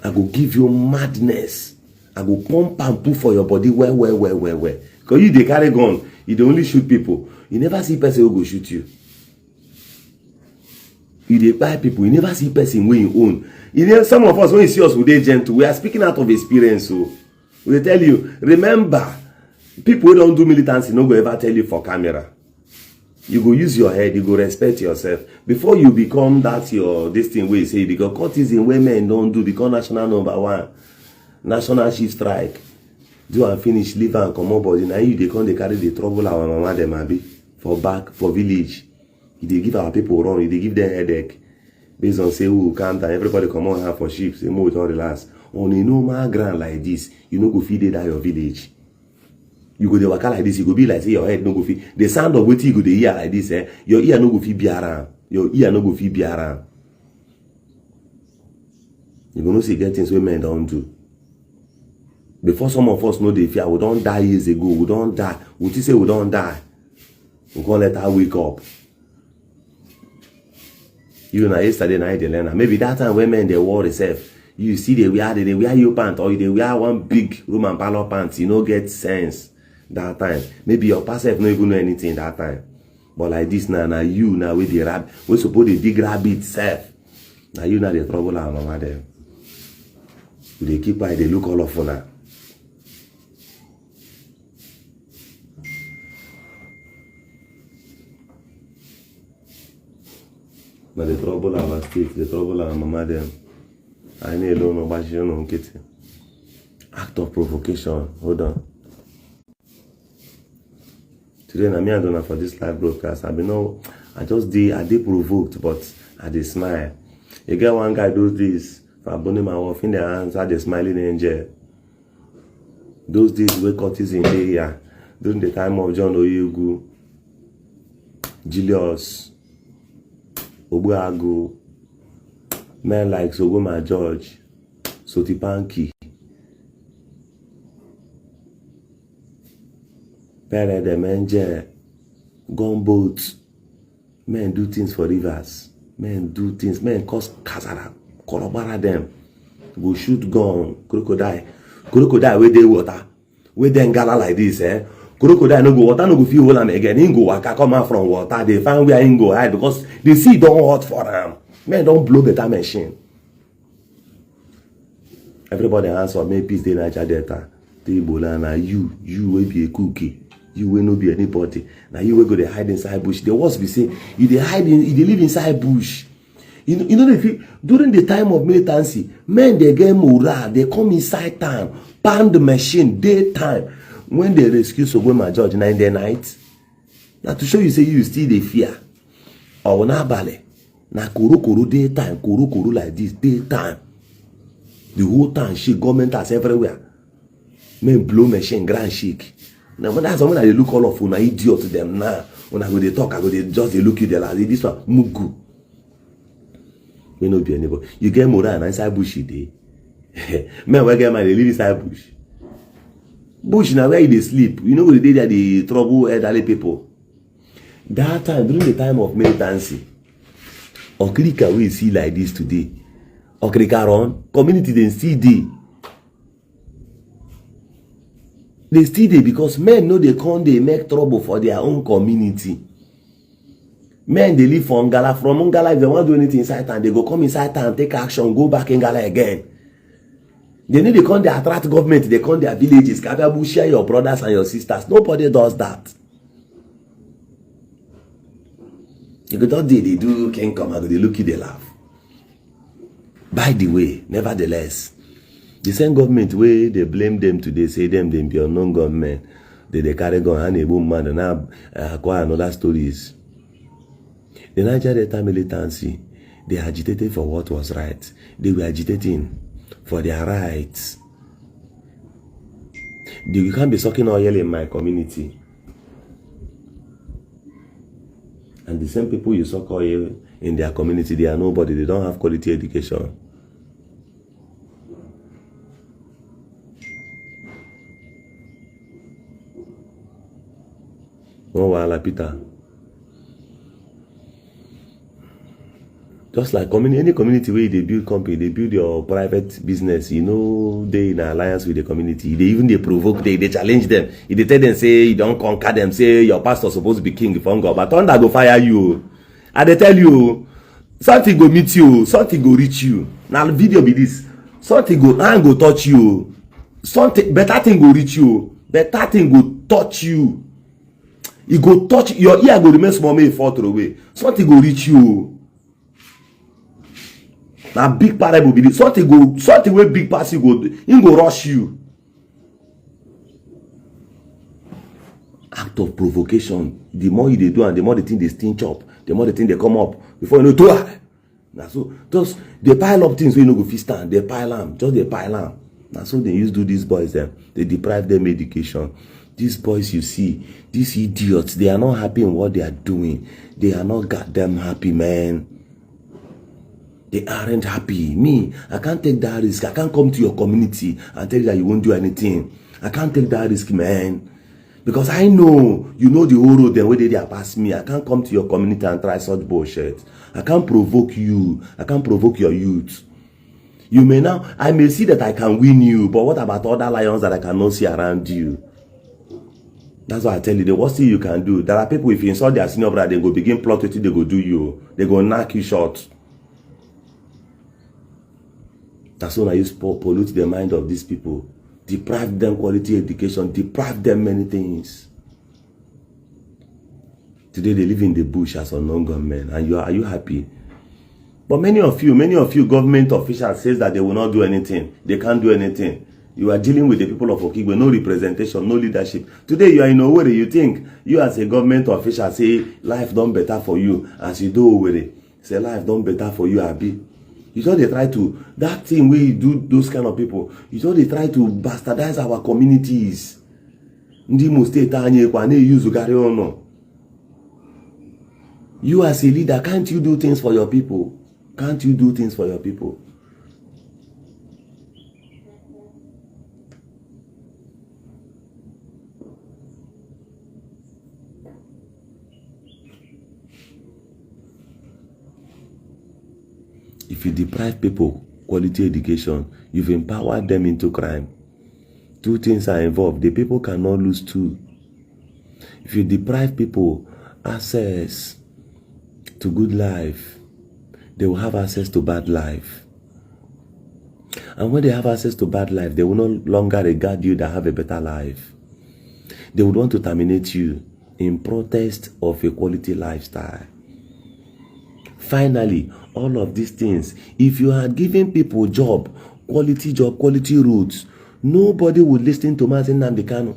I go give you madness. I go pump and poo for your body where. Because you they carry gun, you dey only shoot people. You never see person who go shoot you. You dey buy people, you never see person wey you own. You know, some of us, when you see us with dey gentle, we are speaking out of experience. So we tell you, remember, people who don't do militancy no go ever tell you for camera. You go use your head, you go respect yourself. Before you become this thing where you say, because courtesan where men don't do, become national number one. National chief strike. Do and finish, leave and come up body. Now you they carry the trouble our mama them abi for back, for village. They give our people run, they give them headache. Based on say who calm down, everybody come on hand for sheep, say more don't relax. On a normal ground like this, you no go feed it at your village. You go dey waka like this, you go be like say your head no go fit. The sound of wetin you go dey hear like this, your ear no go fit be around. Your ear no go fit be around. You go know say get things wey men don't do. Before some of us know the fear, we don't die years ago. We don't die. We just say we don't die. We can't let her wake up. You know, yesterday night they learn. Maybe that time when men they wore themselves, you see they wear your pants or they wear one big Roman parlor pants. You know, get sense that time. Maybe your past self no even know anything that time. But like this now you now with the rabbit, we suppose the big rabbit self. Now you now the trouble our mama them. They keep quiet, they look all of now. Now they trouble our state, they trouble our mama them. I need alone no bashi no nkiti. Act of provocation. Hold on. Today na me and Donna for this live broadcast. I did provoked, but I did smile. You get one guy does this for burning my wife in their hands, I the smiling angel. Those days where Curtis in here during the time of John Oyegu, Julius, Obuago, men like Sogoma George, Sotipanki, Pere de Menje, gunboats. Men do things for rivers. Men do things. Men cause kazara, korobara them. Go shoot gun, crocodile. Crocodile where they water. Where they gala like this, eh? Crocodile no go water, no go feel hold am again. He go waka come out from water. They find where he go hide because the sea don't hot for them. Men don't blow better machine. Everybody answer, make peace dey Niger Delta. Ebola na you will be a cookie. You will not be anybody. Now you will go to hide inside bush. The worst be say you they hide in, you they live inside bush. You know during the time of militancy, men they get morale. They come inside town, pound the machine daytime. When they rescue Sogoma George in the night, now to show you say you still the fear. Or na bale, na kuru daytime, kuru like this daytime. The whole town shake, government has everywhere. Men blow machine, grand shake. Now that's when I look all of una idiot to them now. When I go they talk, I go they just they look you there like this one mugu. We no be anybody. You get morale and inside bush day. Men we get man they live inside bush. Bush now where they sleep. You know the day that they trouble elderly people. That time during the time of militancy, Okrika we see like this today. Okrika run community they still dey. They still dey because men know they can't they make trouble for their own community. Men they live for Ngala. From Ngala, if they want to do anything inside town, they go come inside town, take action, go back in Ngala again. They need they come they attract government, they come their villages, Kababu share your brothers and your sisters. Nobody does that. You go that day they do can come and they look you, they laugh. By the way, nevertheless, the same government where they blame them today, say them be unknown government, they carry gun and a boom man and now acquire another stories. The Niger Delta militancy, they agitated for what was right. They were agitating for their rights. You can't be sucking oil in my community. And the same people you suck oil in their community, they are nobody, they don't have quality education. Oh, well, Peter. Just like any community where they build company, they build your private business, you know, they in alliance with the community. They provoke, they challenge them. If they tell them, say, you don't conquer them, say, your pastor supposed to be king from God, but thunder go fire you. And they tell you, something go meet you, something go reach you. Now, the video be this. Something go, hand go touch you. Something, better thing go reach you. Better thing go touch you. You go touch, your ear go remain small, may fall away. Something go reach you. Now big parable be this. Something where big pass you go, he go rush you. Act of provocation. The more you they do and the more the thing they stinch up, the more the thing they come up. Before you know, now so just they pile up things so you know go fit stand. They pile them, just they pile them. Now so they used to do these boys them. They deprive them education. These boys you see, these idiots, they are not happy in what they are doing. They are not goddamn happy, man. They aren't happy. Me, I can't take that risk. I can't come to your community and tell you that you won't do anything. I can't take that risk, man. Because I know, you know the whole road, the way they are past me. I can't come to your community and try such bullshit. I can't provoke you. I can't provoke your youth. You may now, I may see that I can win you, but what about other lions that I cannot see around you? That's why I tell you, the worst thing you can do, there are people, if you insult their senior brother, they go begin plot with you, they go do you. They go knock you short. That's when I use pollute the mind of these people. Deprive them quality education, deprive them many things. Today they live in the bush as unknown gunmen. And are you happy? But many of you government officials says that they will not do anything. They can't do anything. You are dealing with the people of Okigwe, no representation, no leadership. Today you are in Owerri, you think you as a government official say life done better for you. As you do Owerri, say life done better for you, Abi. You just they try to, that thing where you do those kind of people, you just they try to bastardize our communities. Ndi mo state anye kwa ne use carry on. You as a leader, can't you do things for your people? Can't you do things for your people? If you deprive people quality education, you've empowered them into crime. Two things are involved. The people cannot lose two. If you deprive people access to good life, they will have access to bad life. And when they have access to bad life, they will no longer regard you that have a better life. They would want to terminate you in protest of a quality lifestyle. Finally, all of these things, if you had given people job, quality routes, nobody would listen to Mazi Nnamdi Kanu.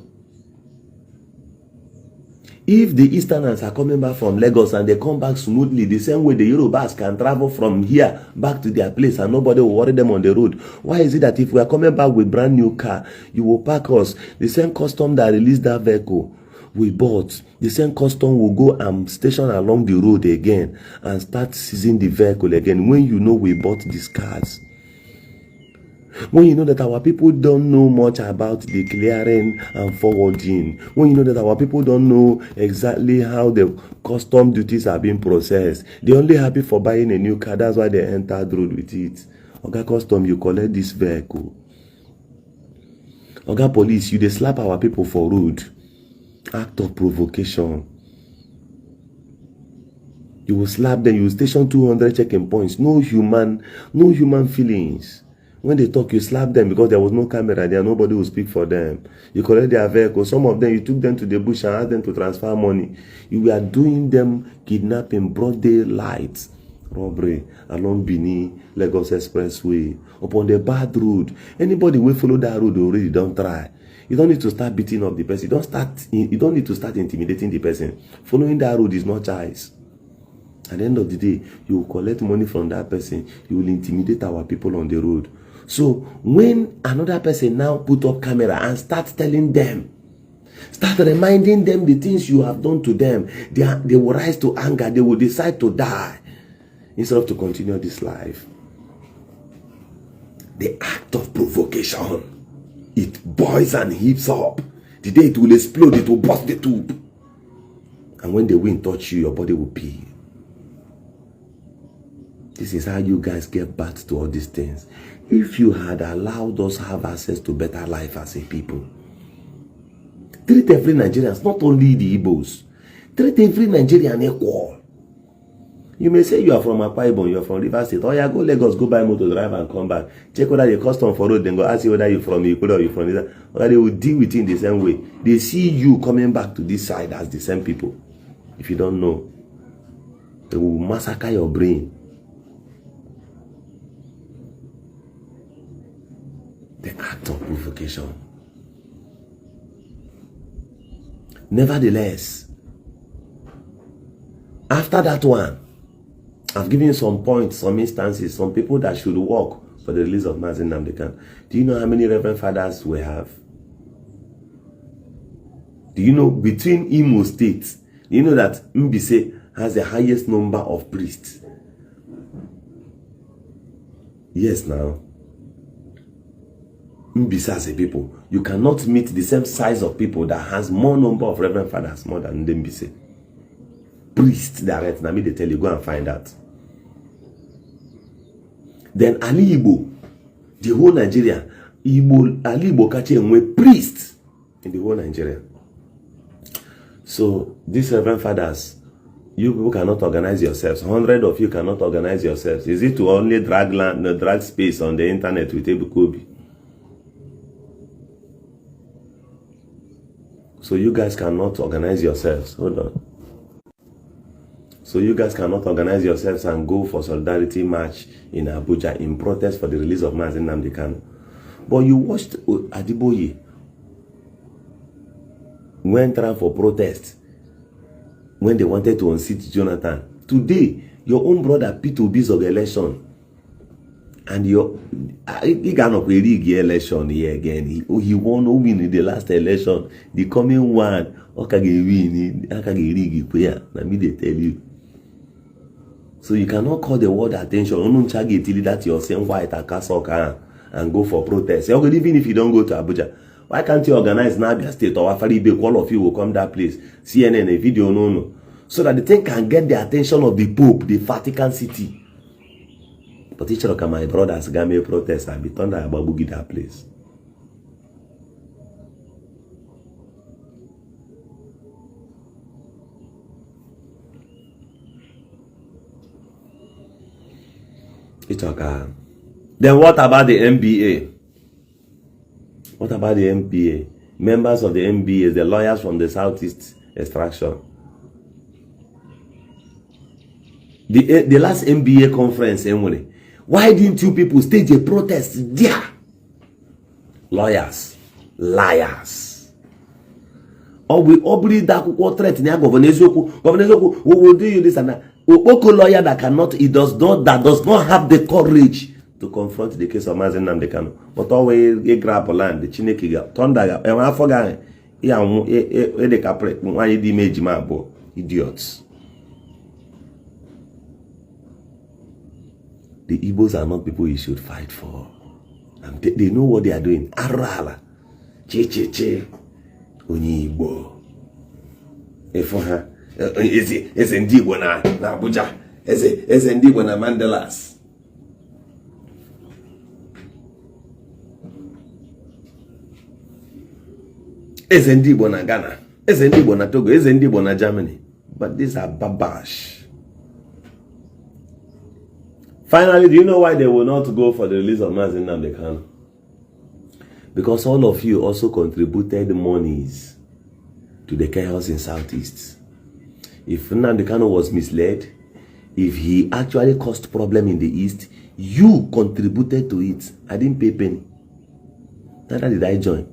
If the Easterners are coming back from Lagos and they come back smoothly, the same way the Yorubas can travel from here back to their place and nobody will worry them on the road, why is it that if we are coming back with brand new car, you will park us, the same custom that released that vehicle we bought, the same custom will go and station along the road again and start seizing the vehicle again when you know we bought these cars? When you know that our people don't know much about the clearing and forwarding, when you know that our people don't know exactly how the custom duties are being processed, they're only happy for buying a new car, that's why they entered road with it. Oga Custom, you collect this vehicle. Oga Police, you they slap our people for road. Act of provocation. You will slap them, you will station 200 checking points, no human feelings. When they talk, you slap them because there was no camera there, nobody will speak for them. You collect their vehicle. Some of them, you took them to the bush and asked them to transfer money. You were doing them kidnapping, broad daylight, robbery along Bini, Lagos Expressway, upon the bad road. Anybody will follow that road already, don't try. You don't need to start beating up the person. You don't need to start intimidating the person. Following that road is not choice. At the end of the day, you will collect money from that person. You will intimidate our people on the road. So when another person now put up camera and start telling them, start reminding them the things you have done to them, they will rise to anger. They will decide to die instead of to continue this life. The act of provocation, it boils and heaps up. The day it will explode, it will burst the tube. And when the wind touch you, your body will pee. This is how you guys get back to all these things. If you had allowed us have access to better life as a people, treat every Nigerian, not only the Igbos, treat every Nigerian equal. You may say you are from Akwa Ibom, you are from Rivers State. Oh yeah, go Lagos, go buy motor, drive and come back. Check whether the custom for road, then go ask you whether you're from Ikulu or you're from this. Or they will deal with it in the same way. They see you coming back to this side as the same people. If you don't know, they will massacre your brain. The act of provocation. Nevertheless, after that one, I've given you some points, some instances, some people that should work for the release of Mazi Nnamdi Kanu. Do you know how many Reverend Fathers we have? Do you know between Imo states, you know that Mbise has the highest number of priests? Yes, now. Mbise as a people, you cannot meet the same size of people that has more number of Reverend Fathers more than the Mbise. Priests direct, now me they tell you, go and find out. Then Ali Igbo, the whole Nigeria, Ali Igbo catch priests in the whole Nigeria. So these Reverend Fathers, you people cannot organize yourselves. 100 of you cannot organize yourselves. Is it to only drag land, drag space on the internet with Ebukobi? So you guys cannot organize yourselves. Hold on. So you guys cannot organize yourselves and go for solidarity march in Abuja in protest for the release of Mazi Nnamdi Kanu. But you watched Adiboye went around for protest when they wanted to unseat Jonathan. Today, your own brother Peter Obi's of election, and he cannot rig election here again. He won win in the last election. The coming one, okay, win. I can rig it. Let me tell you. So you cannot call the world attention. That you're saying white and go for protest. Even if you don't go to Abuja, why can't you organize Nabia State or Afaribe? All of you will come that place. CNN, a video, no. So that the thing can get the attention of the Pope, the Vatican City. But each of my brothers got me protest and be turned out about boogie that place. It's okay. Then what about the MBA? What about the MBA? Members of the MBA, the lawyers from the Southeast extraction. The last MBA conference, anyway. Why didn't you people stage a protest there? Lawyers, liars. Or we obli that threat near Governor Eziokwu. Governor Eziokwu, we will do you this and that. Oko lawyer that does not have the courage to confront the case of Mazi Nnamdi Kanu. But always a grab land, the Chineke got thunder, and I forgot. Idiots. The Igbos are not people you should fight for. And they know what they are doing. Arala. Che. Onye Igbo. Efo ha. Eze ndi Igbo na Abuja. Eze ndi Igbo na Mandelas. Eze ndi Igbo na Ghana. Eze ndi Igbo na Togo. Eze ndi Igbo na Germany. But these are babash. Finally, do you know why they will not go for the release of Mazi Nnamdi Kanu? Because all of you also contributed monies to the chaos in Southeast. If Nnamdi Kanu was misled, if he actually caused problem in the East, you contributed to it. I didn't pay a penny. Neither did I join.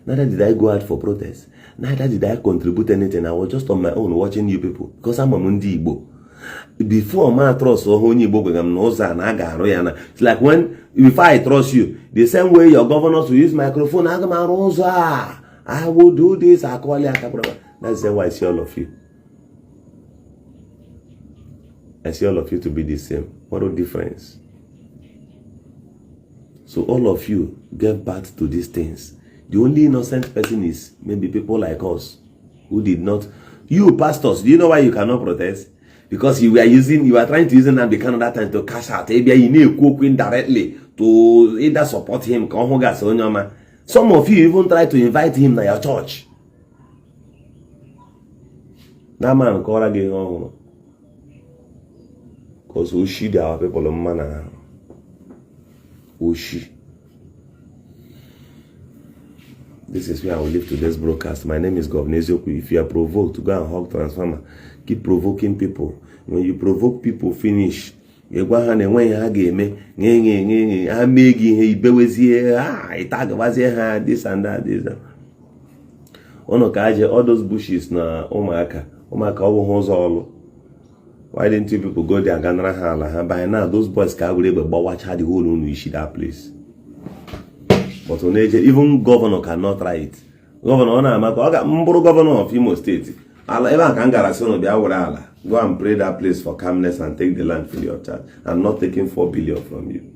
Neither did I go out for protest. Neither did I contribute anything. I was just on my own watching you people. Because I'm a Mundi Igbo. Before my trust or honey it's like when if I trust you, the same way your governors will use microphone, I will do this. That's the way I see all of you. I see all of you to be the same. What a difference. So all of you get back to these things. The only innocent person is maybe people like us who did not. You pastors, do you know why you cannot protest? Because you are trying to use Nnamdi Kanu that time to cash out. Maybe you need to indirectly to either support him. Some of you even try to invite him to your church. That man called again. Because Ushi, there are people of man. Ushi. This is where I will leave today's broadcast. My name is Governor Eziokwu. If you are provoked to go and hug Transformer, keep provoking people. When you provoke people, finish. You go ahead and when you game, I make you this and that. All those bushes na Omaka all. Why didn't you people go there and by now those boys can't be able to watch how the whole issue that place. But even governor cannot try it. Governor of Imo State. Go and pray that place for calmness and take the land for your child. I'm not taking 4 billion from you.